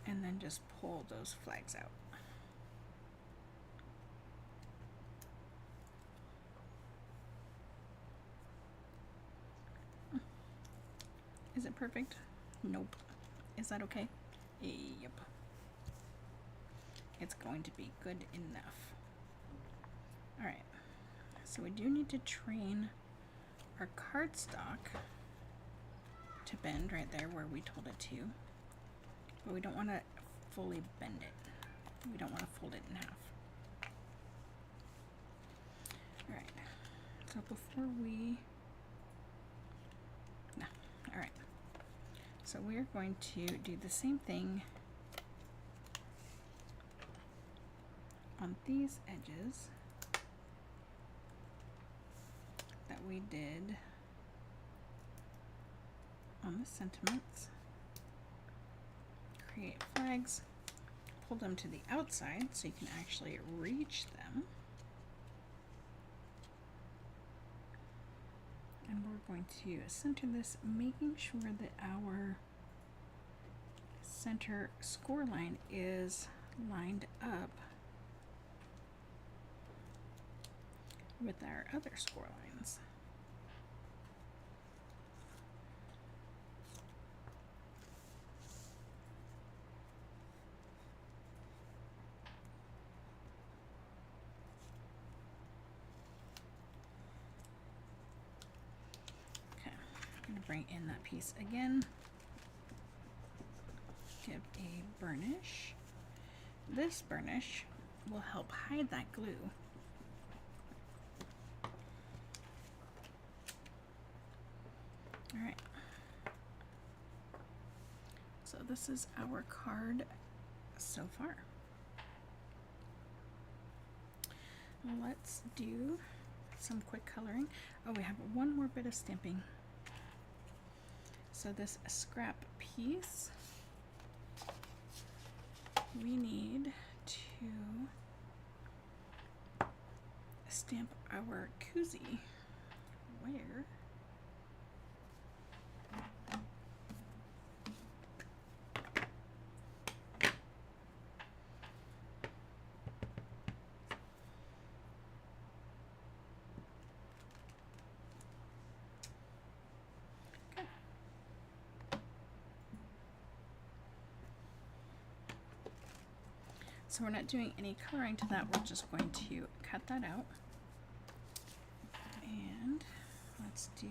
and then just pull those flags out. Is it perfect? Nope. Is that okay? Yep. It's going to be good enough. Alright, so we do need to train our cardstock to bend right there where we told it to, but we don't want to fully bend it. We don't want to fold it in half. Alright, so before we... No, alright. So we're going to do the same thing on these edges that we did on the sentiments. Create flags, pull them to the outside so you can actually reach them. And we're going to center this, making sure that our center score line is lined up with our other score lines. Bring in that piece again, give a burnish. This burnish will help hide that glue. All right, so this is our card so far. Let's do some quick coloring. Oh, we have one more bit of stamping. So this scrap piece, we need to stamp our koozie. Where? so we're not doing any coloring to that. We're just going to cut that out. And let's do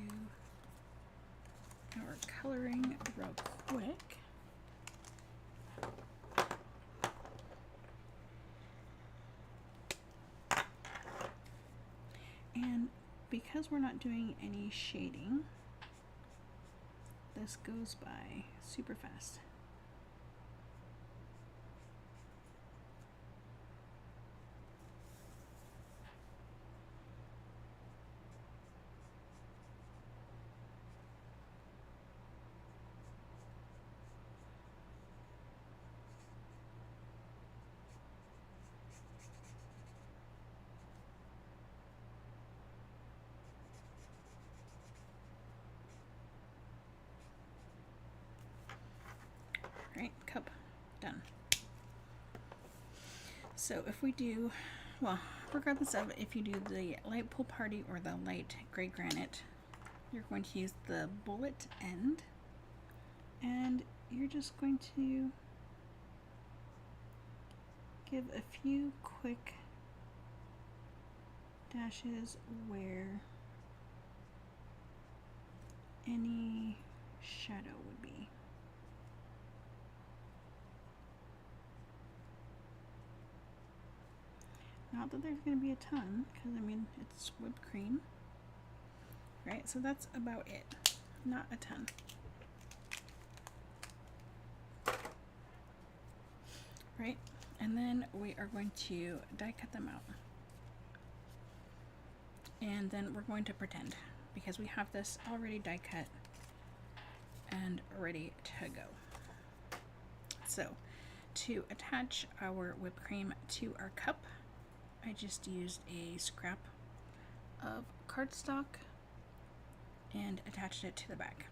our coloring real quick. And because we're not doing any shading, this goes by super fast. Right, cup done. So if we do, well, regardless of if you do the light Pool Party or the light gray granite, you're going to use the bullet end, and you're just going to give a few quick dashes where any shadow would be. Not that there's going to be a ton, because I mean it's whipped cream, right? So that's about it, not a ton. Right, and then we are going to die cut them out, and then we're going to pretend, because we have this already die cut and ready to go. So to attach our whipped cream to our cup, I just used a scrap of cardstock and attached it to the back.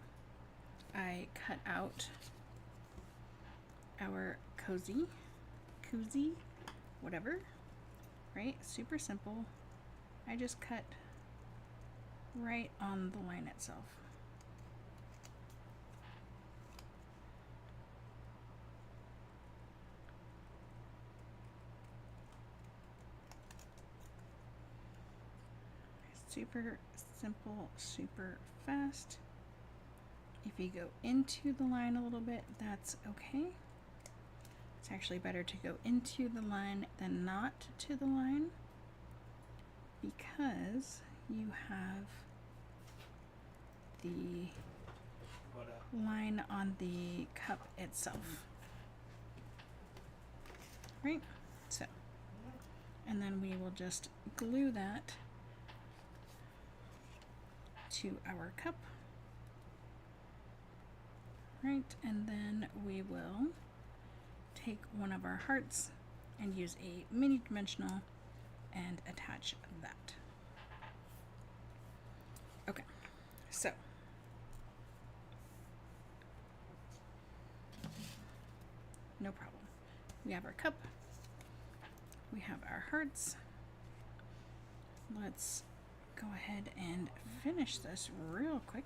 I cut out our koozie, whatever, right? Super simple. I just cut right on the line itself. Super simple, super fast. If you go into the line a little bit, that's okay. It's actually better to go into the line than not to the line, because you have the line on the cup itself. Right? So, and then we will just glue that to our cup. Right, and then we will take one of our hearts and use a mini dimensional and attach that. Okay, so no problem. We have our cup, we have our hearts. Let's go ahead and finish this real quick.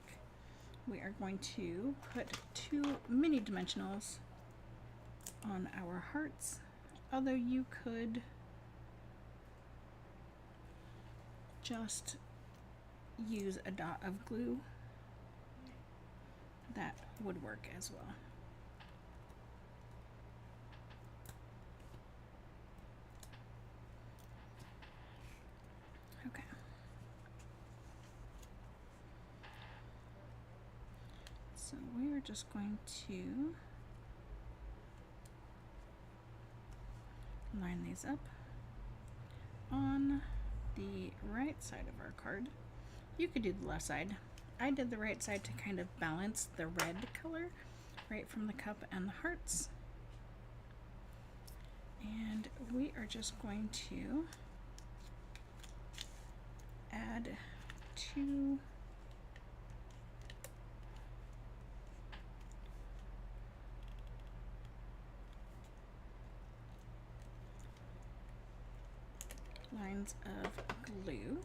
We are going to put 2 mini dimensionals on our hearts, although you could just use a dot of glue. That would work as well. Okay. So we are just going to line these up on the right side of our card. You could do the left side. I did the right side to kind of balance the red color right from the cup and the hearts. And we are just going to add 2 lines of glue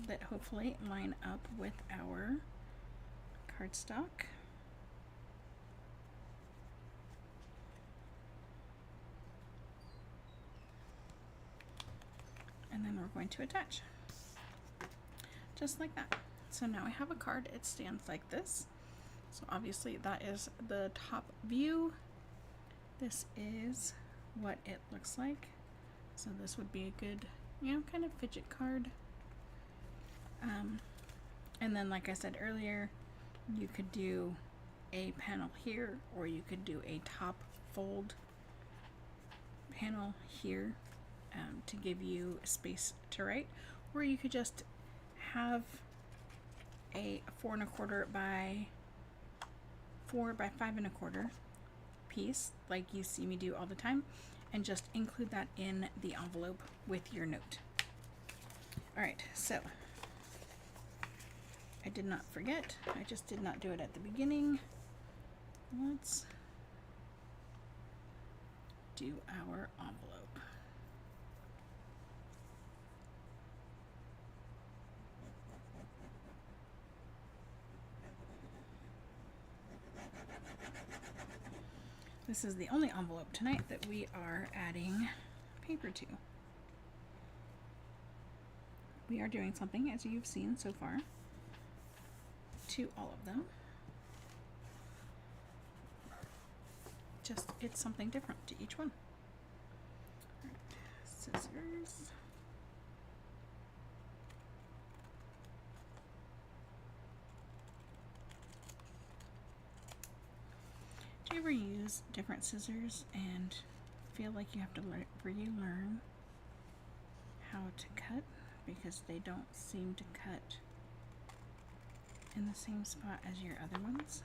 that hopefully line up with our cardstock. and then we're going to attach. Just like that. So now I have a card. It stands like this. So obviously that is the top view. This is what it looks like. So this would be a good, you know, kind of fidget card. And then like I said earlier, you could do a panel here, or you could do a top fold panel here to give you space to write, or you could just have a 4 1/4 by 4 by 5 1/4 piece like you see me do all the time, and just include that in the envelope with your note. Alright, so I did not forget, I just did not do it at the beginning. Let's do our envelope. This is the only envelope tonight that we are adding paper to. We are doing something, as you've seen so far, to all of them. Just, it's something different to each one. All right, scissors. Do you ever use different scissors and feel like you have to relearn how to cut because they don't seem to cut in the same spot as your other ones?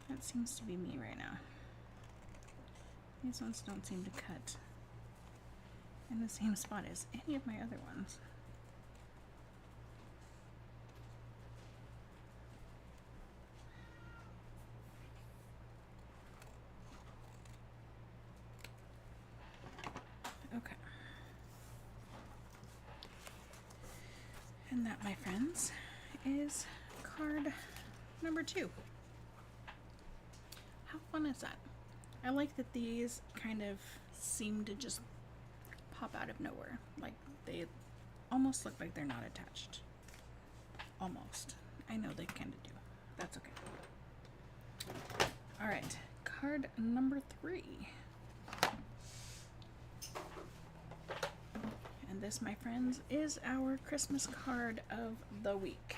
That seems to be me right now. These ones don't seem to cut in the same spot as any of my other ones. Okay. And that, my friends, is card number 2. How fun is that? I like that these kind of seem to just pop out of nowhere. Like they almost look like they're not attached. Almost. I know they kind of do. That's okay. Alright, card number 3. And this, my friends, is our Christmas card of the week.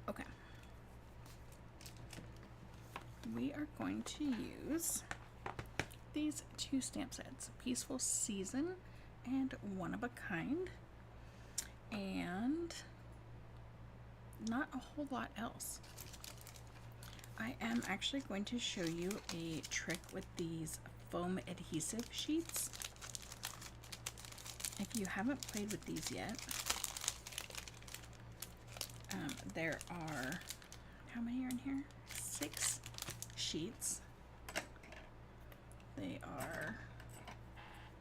Okay. We are going to use these 2 stamp sets, Peaceful Season and One of a Kind, and not a whole lot else. I am actually going to show you a trick with these foam adhesive sheets. If you haven't played with these yet, there are, how many are in here? 6 sheets. They are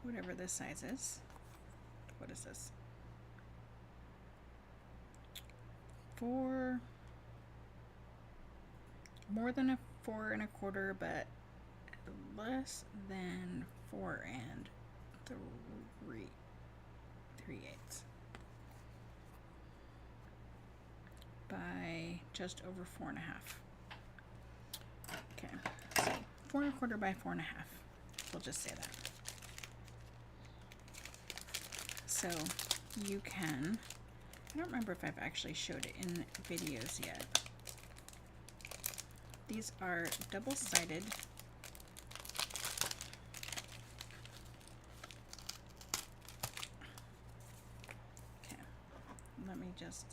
whatever this size is. What is this? 4, more than a 4 1/4, but less than 4 3/8 by just over 4 1/2. Okay, so 4 1/4 by 4 1/2. We'll just say that. So you can, I don't remember if I've actually showed it in videos yet. These are double-sided okay, let me just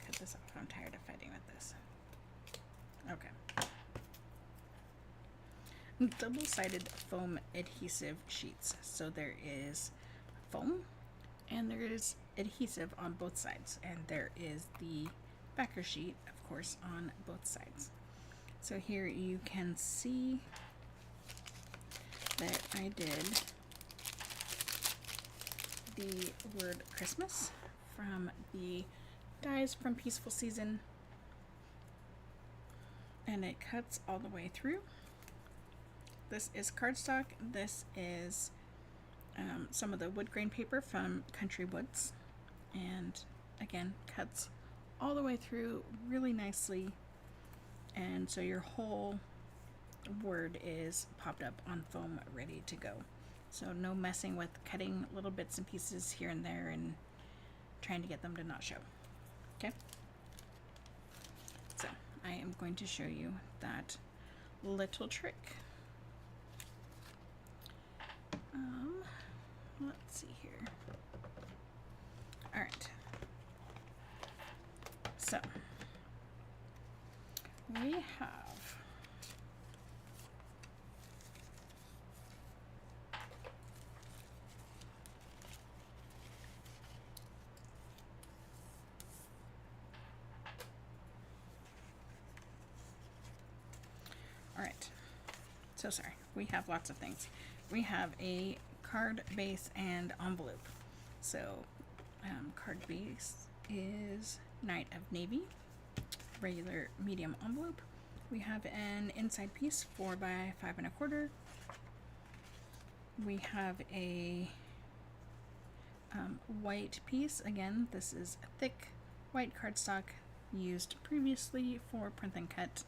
cut this off. I'm tired of fighting with this. Okay. Double-sided foam adhesive sheets. So there is foam and there is adhesive on both sides, and there is the backer sheet, of course, on both sides. So here you can see that I did the word Christmas from the dies from Peaceful Season, and it cuts all the way through. This is cardstock. This is some of the wood grain paper from Country Woods, and again, cuts all the way through really nicely, and so your whole word is popped up on foam, ready to go. So no messing with cutting little bits and pieces here and there and trying to get them to not show. Okay, so I am going to show you that little trick. Let's see here. All right, so we have all right, so sorry, we have lots of things. We have a card base and envelope. So card base is Knight of Navy, regular medium envelope. We have an inside piece 4 by 5 1/4. We have a white piece. Again, this is a thick white cardstock used previously for print and cut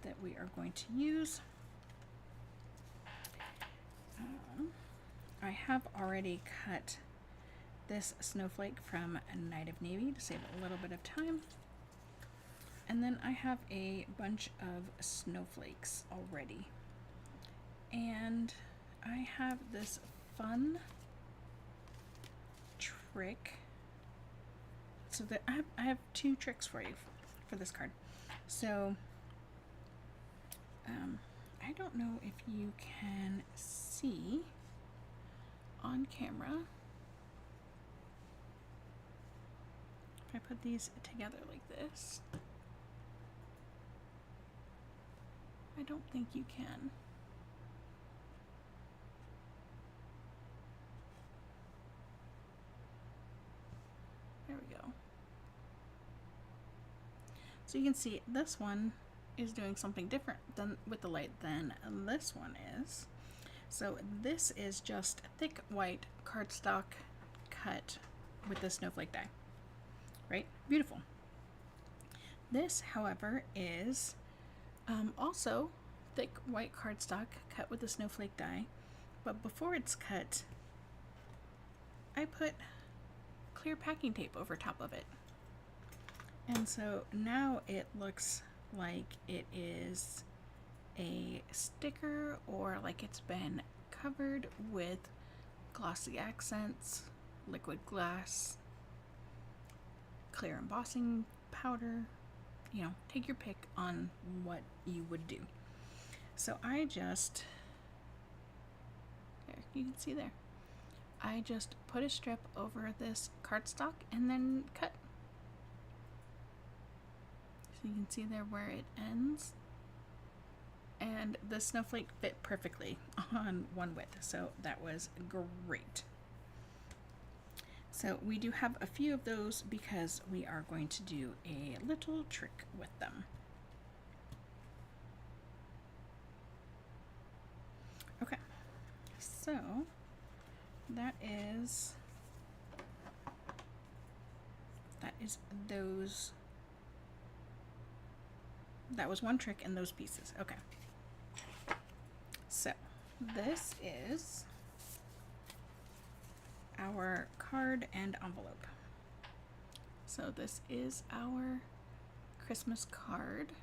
that we are going to use. I have already cut this snowflake from Knight of Navy to save a little bit of time. And then I have a bunch of snowflakes already. And I have this fun trick. So that I have 2 tricks for you for this card. So I don't know if you can see on camera. If I put these together like this, I don't think you can. There we go. So you can see this one is doing something different than with the light than this one is. So this is just thick white cardstock cut with the snowflake die, right? Beautiful. This, however, is also thick white cardstock cut with the snowflake die, but before it's cut, I put clear packing tape over top of it. And so now it looks like it is a sticker, or like it's been covered with glossy accents, liquid glass, clear embossing powder. You know, take your pick on what you would do. So I just, there, you can see there, I just put a strip over this cardstock and then cut. So you can see there where it ends. And the snowflake fit perfectly on one width, so that was great. So we do have a few of those because we are going to do a little trick with them. Okay, so that is those. That was one trick in those pieces. Okay. So this is our card and envelope. So this is our Christmas card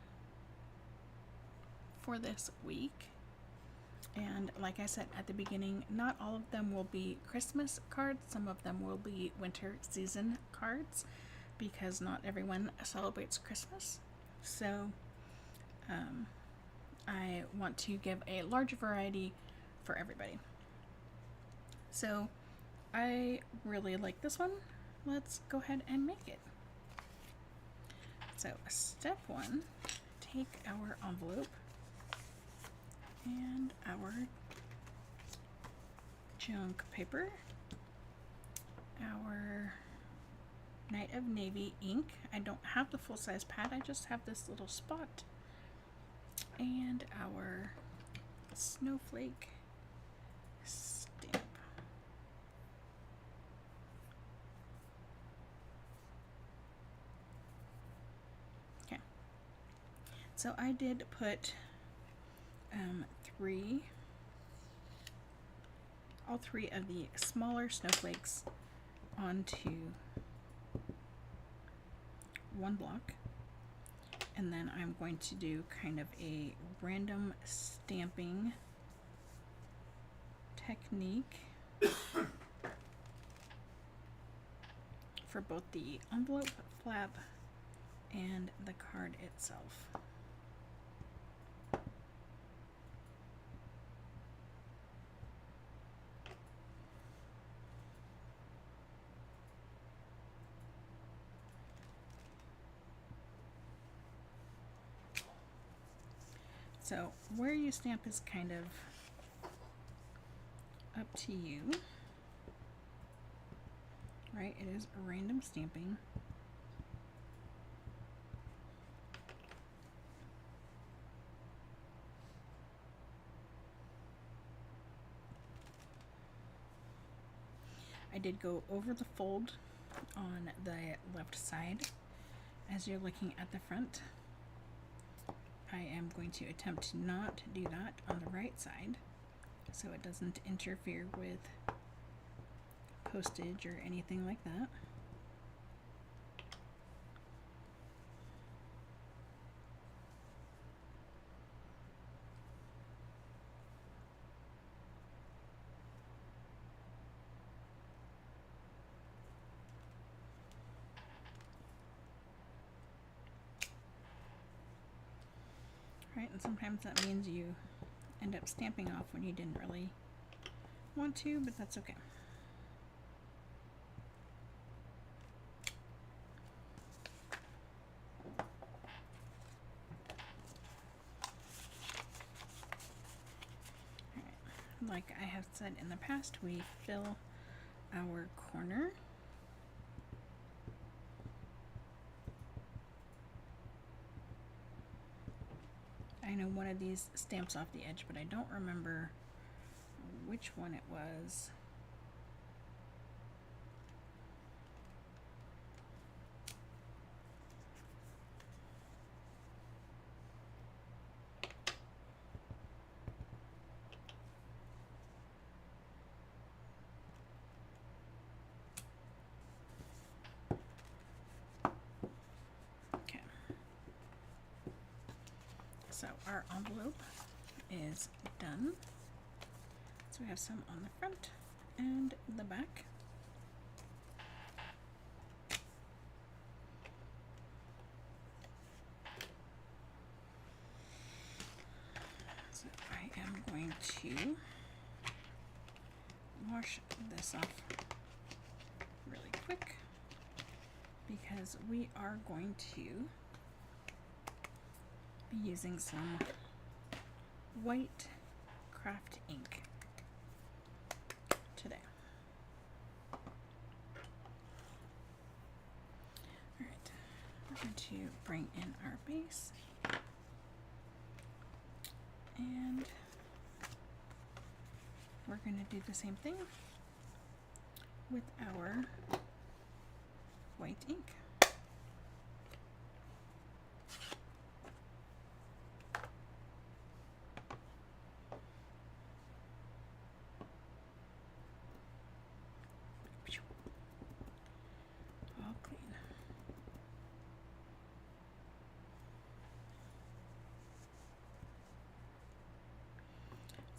for this week. And like I said at the beginning, not all of them will be Christmas cards. Some of them will be winter season cards because not everyone celebrates Christmas. So I want to give a large variety for everybody. So I really like this one. Let's go ahead and make it. So step 1, take our envelope and our junk paper, our Night of Navy ink. I don't have the full-size pad, I just have this little spot. And our snowflake stamp. Okay. So I did put all three of the smaller snowflakes onto one block, and then I'm going to do kind of a random stamping technique for both the envelope flap and the card itself. So where you stamp is kind of up to you, right? It is a random stamping. I did go over the fold on the left side as you're looking at the front. I am going to attempt to not do that on the right side so it doesn't interfere with postage or anything like that. Right, and sometimes that means you end up stamping off when you didn't really want to, but that's okay. Alright, like I have said in the past, we fill our corner. I know one of these stamps off the edge, but I don't remember which one it was. Okay. So our envelope is done. So we have some on the front and the back. So I am going to wash this off really quick because we are going to be using some white craft ink today. Alright, we're going to bring in our base and we're going to do the same thing with our white ink. All clean.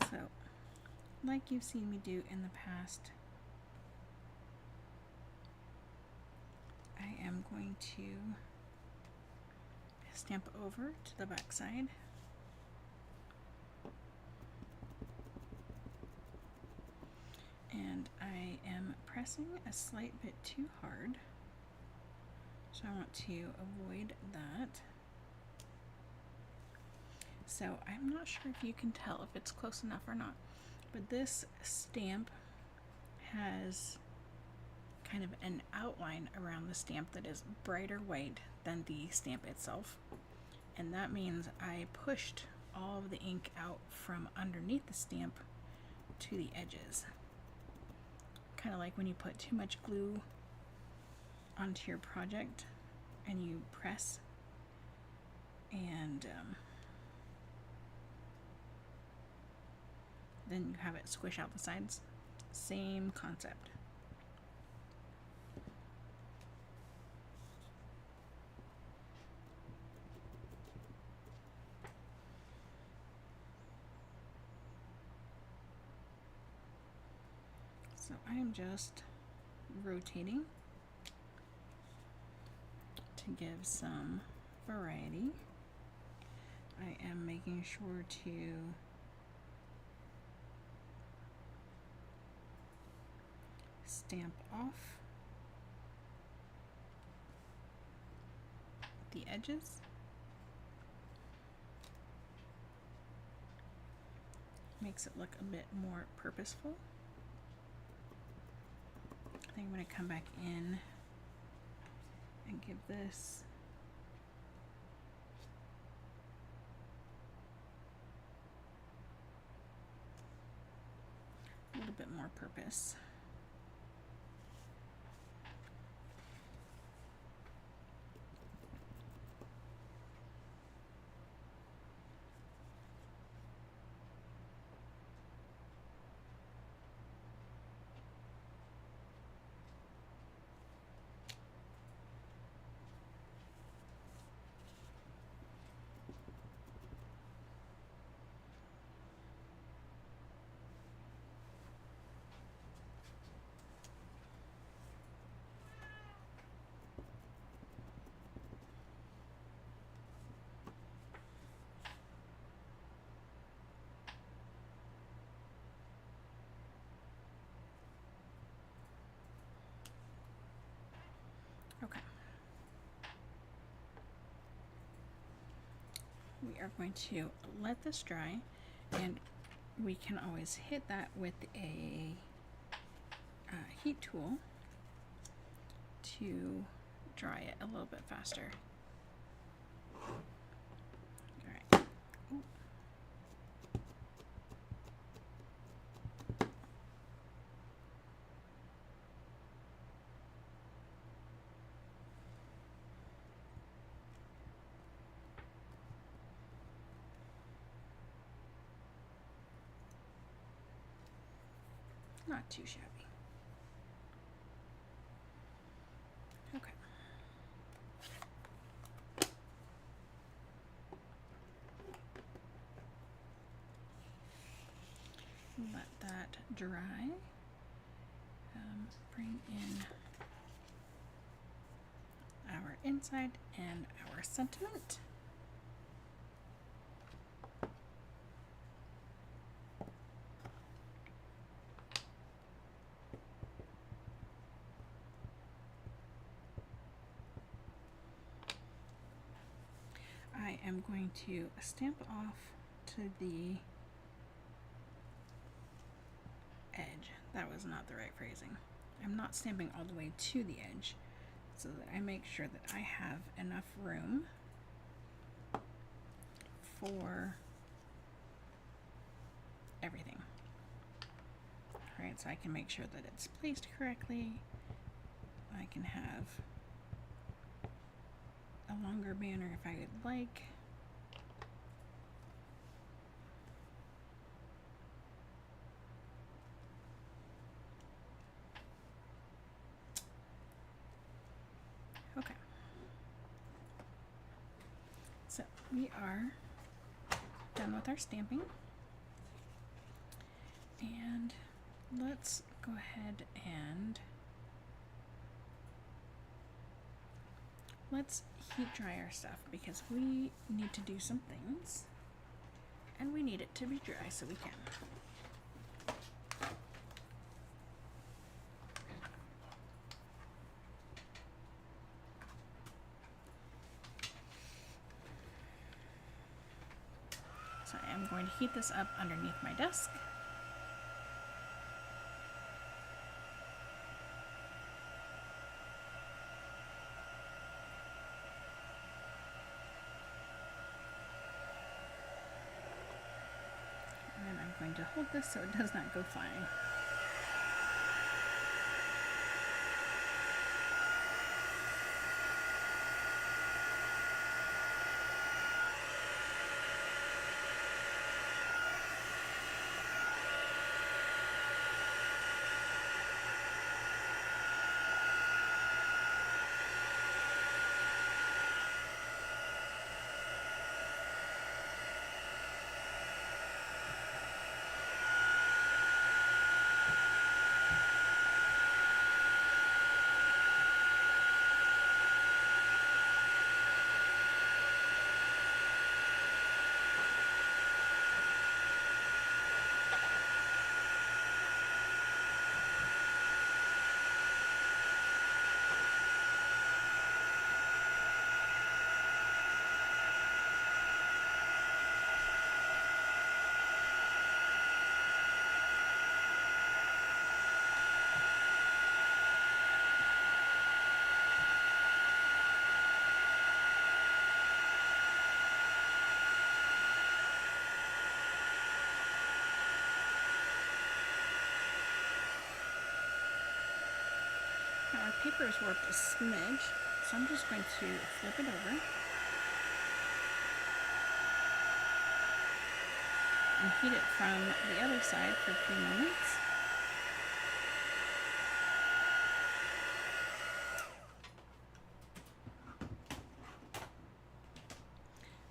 So, like you've seen me do in the past, I am going to stamp over to the back side. And I am pressing a slight bit too hard, so I want to avoid that. So I'm not sure if you can tell if it's close enough or not, but this stamp has kind of an outline around the stamp that is brighter white than the stamp itself. And that means I pushed all of the ink out from underneath the stamp to the edges. Kind of like when you put too much glue onto your project and you press and then you have it squish out the sides. Same concept. So I'm just rotating to give some variety. I am making sure to stamp off the edges. Makes it look a bit more purposeful. I think I'm going to come back in and give this a little bit more purpose. Okay. We are going to let this dry, and we can always hit that with a heat tool to dry it a little bit faster. All right. Ooh. Not too shabby. Okay. Let that dry. Bring in our inside and our sentiment. I am going to stamp off to the edge. That was not the right phrasing. I'm not stamping all the way to the edge so that I make sure that I have enough room for everything. Alright, so I can make sure that it's placed correctly. I can have a longer banner if I would like. Okay. So we are done with our stamping. And let's go ahead and let's heat dry our stuff because we need to do some things and we need it to be dry so we can. So I am going to heat this up underneath my desk. going to hold this so it does not go flying. Now our paper is warped a smidge, so I'm just going to flip it over and heat it from the other side for a few moments.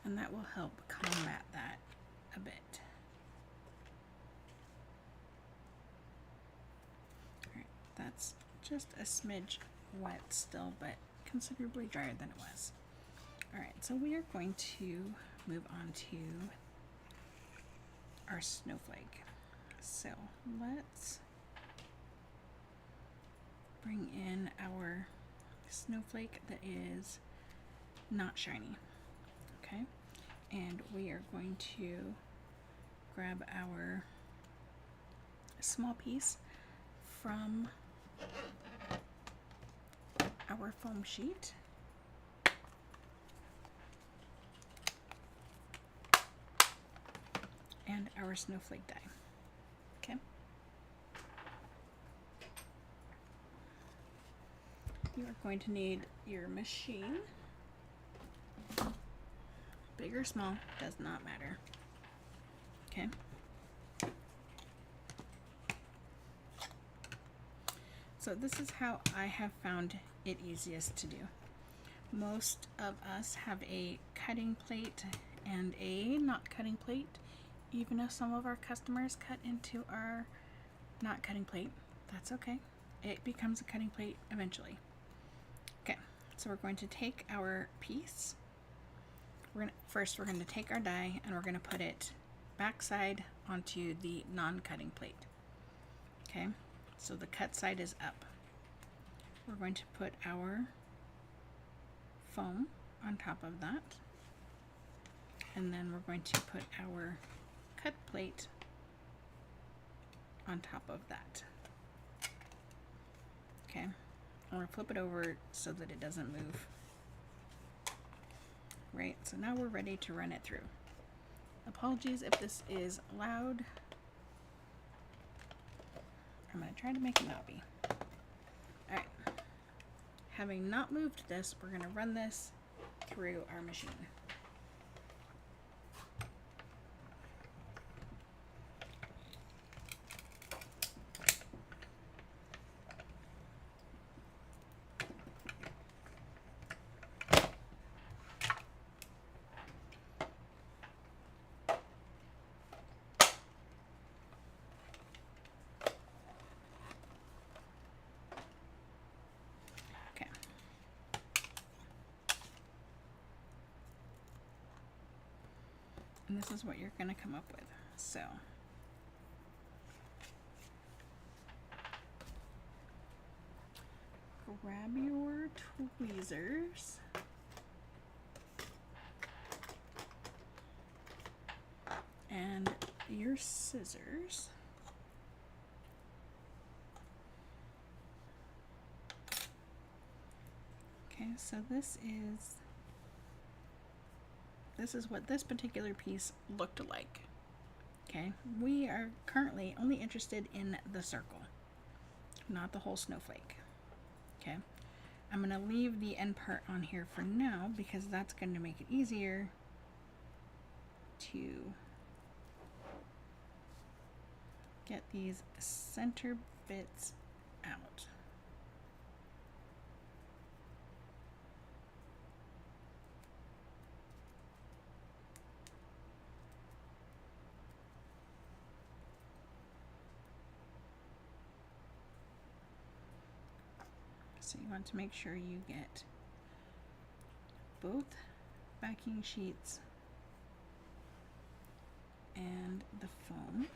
And that will help combat that a bit. Alright, that's just a smidge wet still, but considerably drier than it was. Alright, so we are going to move on to our snowflake. So let's bring in our snowflake that is not shiny. Okay, and we are going to grab our small piece from our foam sheet and our snowflake die. Okay. You are going to need your machine. Big or small, does not matter. Okay. So this is how I have found it easiest to do. Most of us have a cutting plate and a not cutting plate, even if some of our customers cut into our not cutting plate. That's okay. It becomes a cutting plate eventually. Okay, so we're going to take our piece. We're going to take our die and we're going to put it backside onto the non-cutting plate. Okay, so the cut side is up. We're going to put our foam on top of that, and then we're going to put our cut plate on top of that. Okay, I'm going to flip it over so that it doesn't move. Right, so now we're ready to run it through. Apologies if this is loud. I'm going to try to make it not be. Alright, having not moved this, we're going to run this through our machine. And this is what you're going to come up with. So grab your tweezers and your scissors. Okay, so this is what this particular piece looked like. Okay, we are currently only interested in the circle, not the whole snowflake. Okay, I'm going to leave the end part on here for now because that's going to make it easier to get these center bits out. So you want to make sure you get both backing sheets and the foam.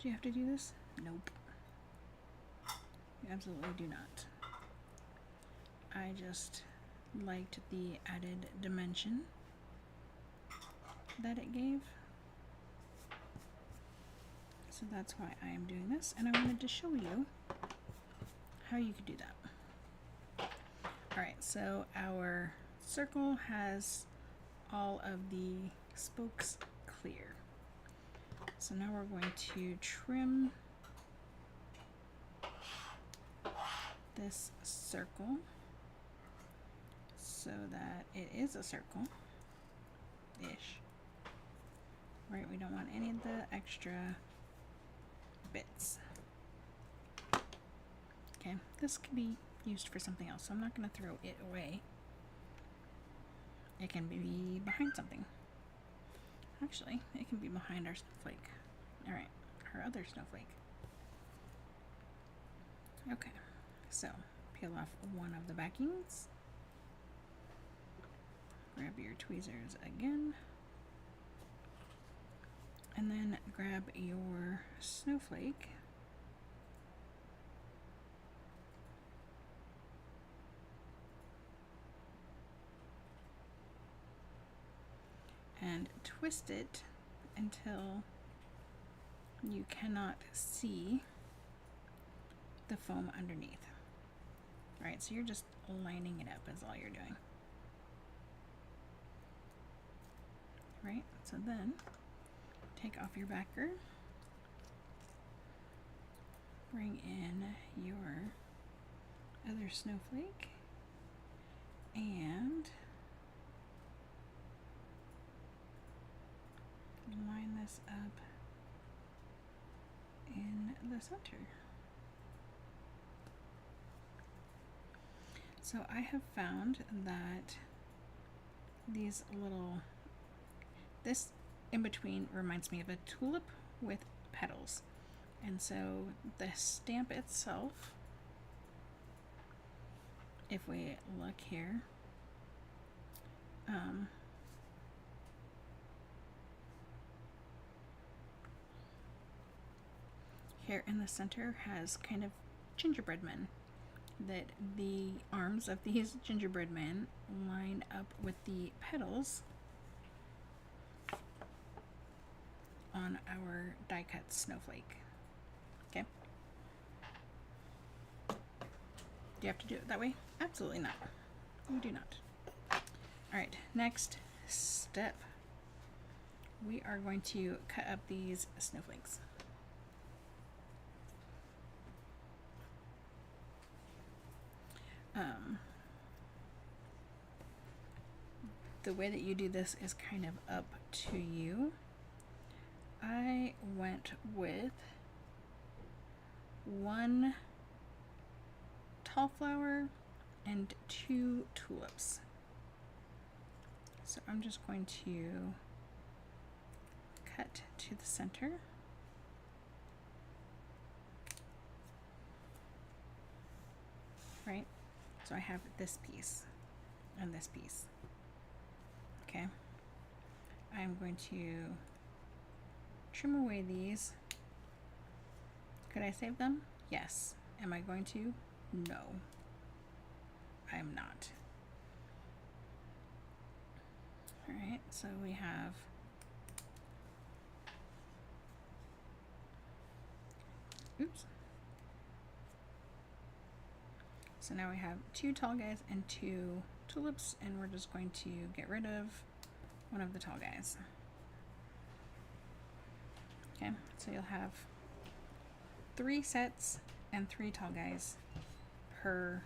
Do you have to do this? Nope. You absolutely do not. I just liked the added dimension that it gave. So that's why I am doing this, and I wanted to show you how you could do that. Alright, so our circle has all of the spokes clear. So now we're going to trim this circle so that it is a circle-ish. Right, we don't want any of the extra bits. Okay, this could be used for something else, so I'm not going to throw it away. It can be behind something. Actually, it can be behind our snowflake. Alright, our other snowflake. Okay, so peel off one of the backings. Grab your tweezers again. And then grab your snowflake. And twist it until you cannot see the foam underneath. Alright, so you're just lining it up is all you're doing. Right, so then take off your backer, bring in your other snowflake, and line this up in the center. So I have found that this in between reminds me of a tulip with petals. And so the stamp itself, if we look here, here in the center has kind of gingerbread men, that the arms of these gingerbread men line up with the petals on our die cut snowflake. Okay. Do you have to do it that way? Absolutely not. You do not. Alright, next step. We are going to cut up these snowflakes. The way that you do this is kind of up to you. I went with one tall flower and 2 tulips. So I'm just going to cut to the center. Right? So I have this piece and this piece. Okay. I'm going to trim away these. Could I save them? Yes. Am I going to? No. I am not. Alright, so we have oops. So now we have 2 tall guys and 2 tulips, and we're just going to get rid of one of the tall guys. Okay, so you'll have 3 sets and 3 tall guys per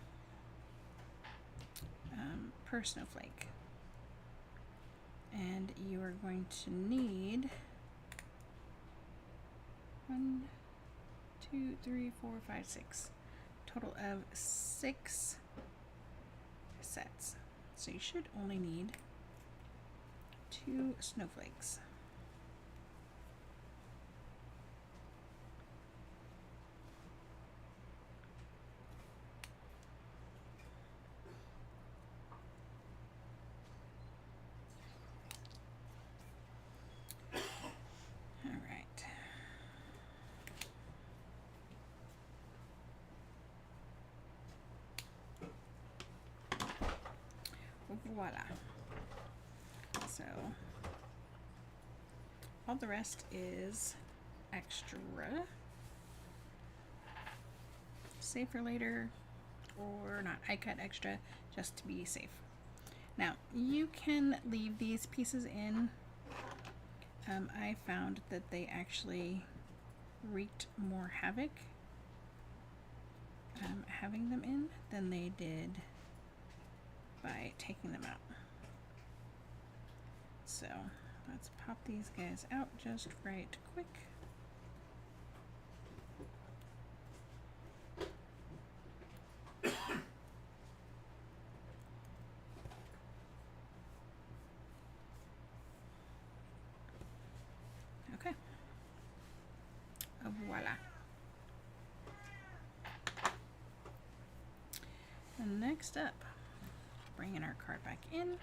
snowflake. And you are going to need 1, 2, 3, 4, 5, 6. Total of 6 sets. So you should only need 2 snowflakes. Voila. So all the rest is extra. Save for later or not. I cut extra just to be safe. Now you can leave these pieces in. I found that they actually wreaked more havoc having them in than they did by taking them out. So let's pop these guys out just right quick. Okay. Voila. And next up, bringing our card back in.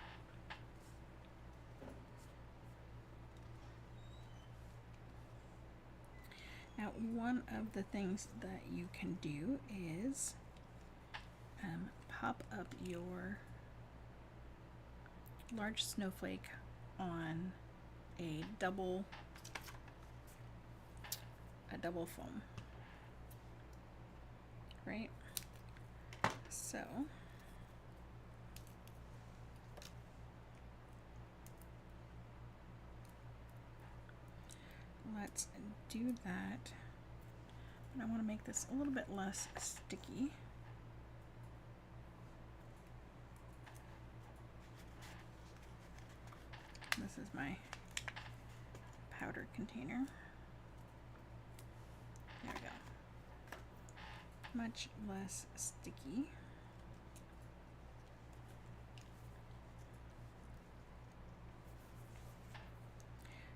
Now, one of the things that you can do is pop up your large snowflake on a double foam, right? So let's do that. And I want to make this a little bit less sticky. This is my powder container. There we go. Much less sticky.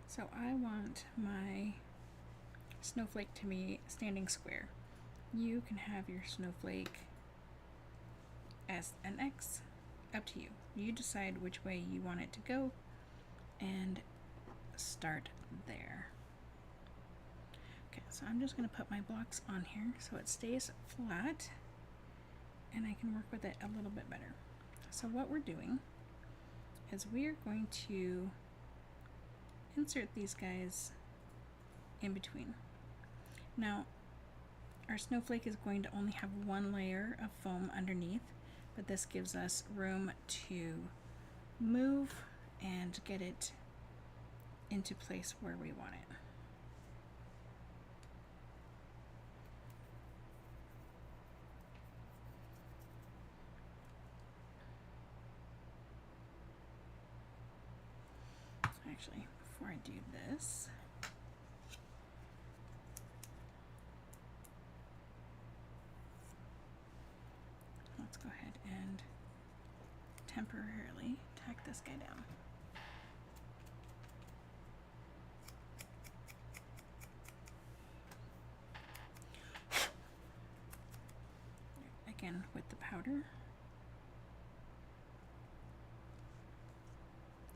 So I want my snowflake to be standing square. You can have your snowflake as an X, up to you. You decide which way you want it to go and start there. Okay, so I'm just going to put my blocks on here so it stays flat and I can work with it a little bit better. So what we're doing is we are going to insert these guys in between. Now, our snowflake is going to only have 1 layer of foam underneath, but this gives us room to move and get it into place where we want it. Actually, before I do this, let's go ahead and temporarily tack this guy down. Again with the powder.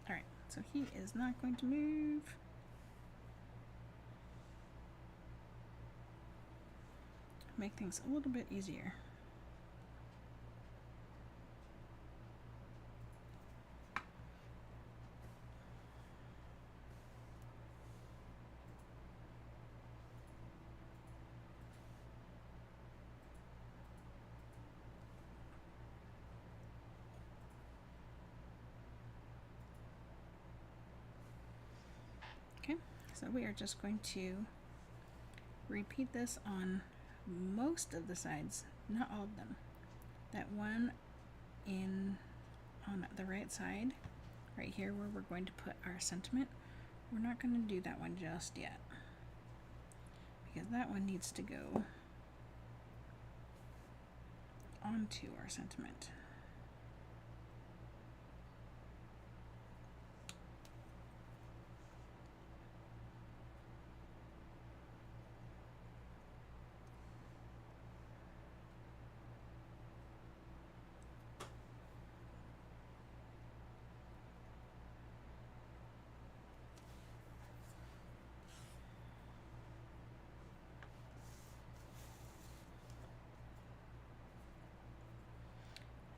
Alright, so he is not going to move. Make things a little bit easier. So we are just going to repeat this on most of the sides, not all of them. That one on the right side, right here where we're going to put our sentiment, we're not going to do that one just yet, because that one needs to go onto our sentiment.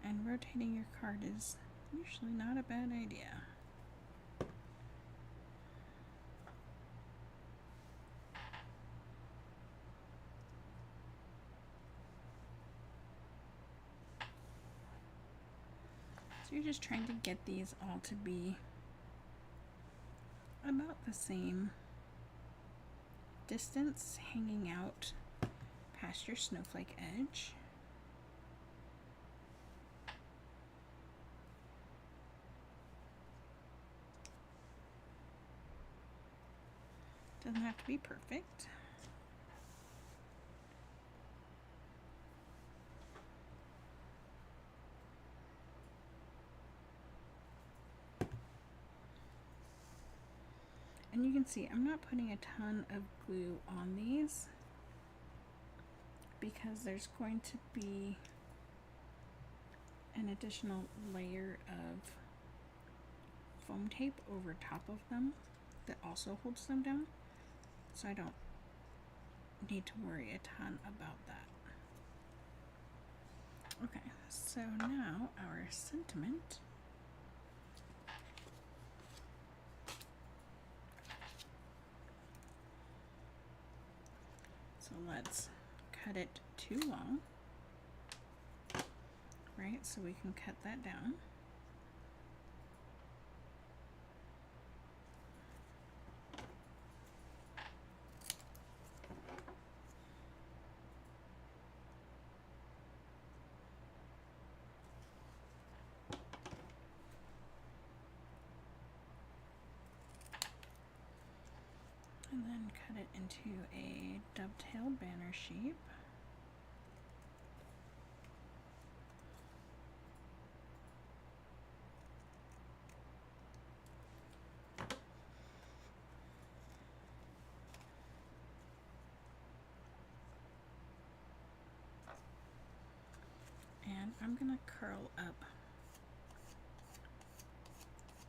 And rotating your card is usually not a bad idea. So you're just trying to get these all to be about the same distance, hanging out past your snowflake edge. Doesn't have to be perfect. And you can see I'm not putting a ton of glue on these because there's going to be an additional layer of foam tape over top of them that also holds them down. So I don't need to worry a ton about that. Okay, so now our sentiment. So let's cut it too long, right? So we can cut that down. And then cut it into a dovetail banner shape. And I'm gonna curl up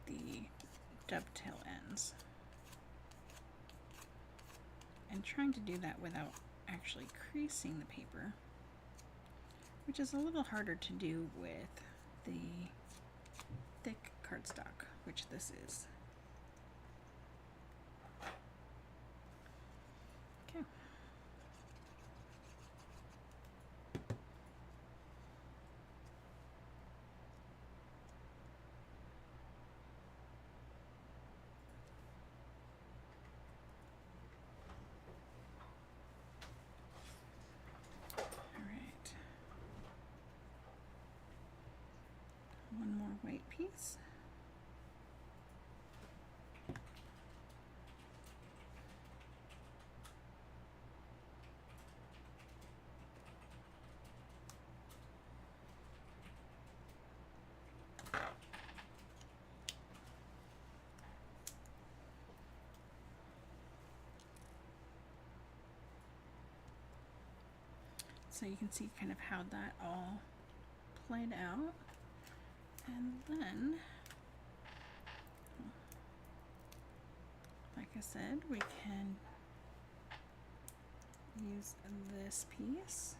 the dovetail ends. And trying to do that without actually creasing the paper, which is a little harder to do with the thick cardstock, which this is. Okay. One more white piece. So you can see kind of how that all played out. And then, like I said, we can use this piece.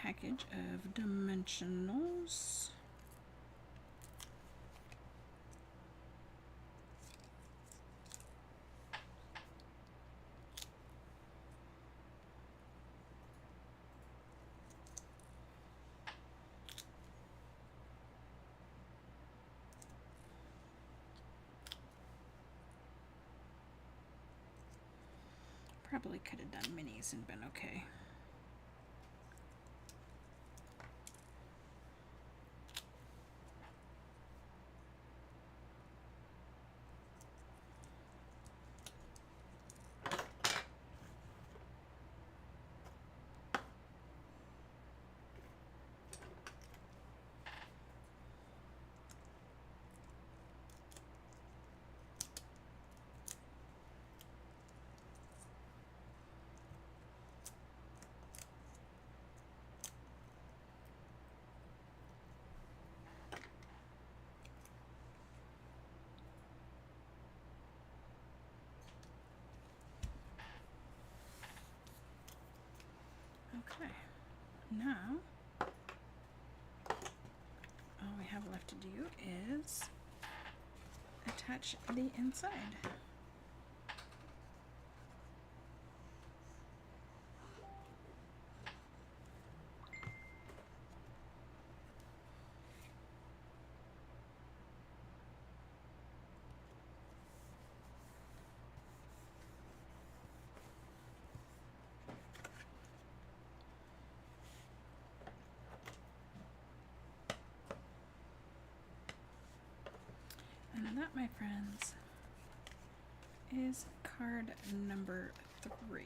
package of dimensionals. Probably could have done minis and been okay. Okay, now all we have left to do is attach the inside. And that, my friends, is card number 3.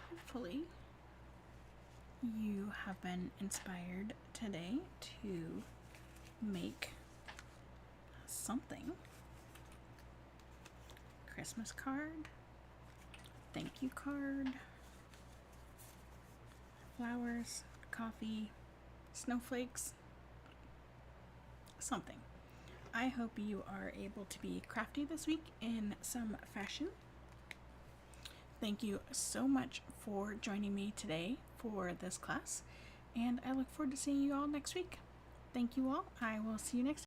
Hopefully you have been inspired today to make something. Christmas card, thank you card, flowers, coffee, snowflakes, something. I hope you are able to be crafty this week in some fashion. Thank you so much for joining me today for this class, and I look forward to seeing you all next week. Thank you all. I will see you next time.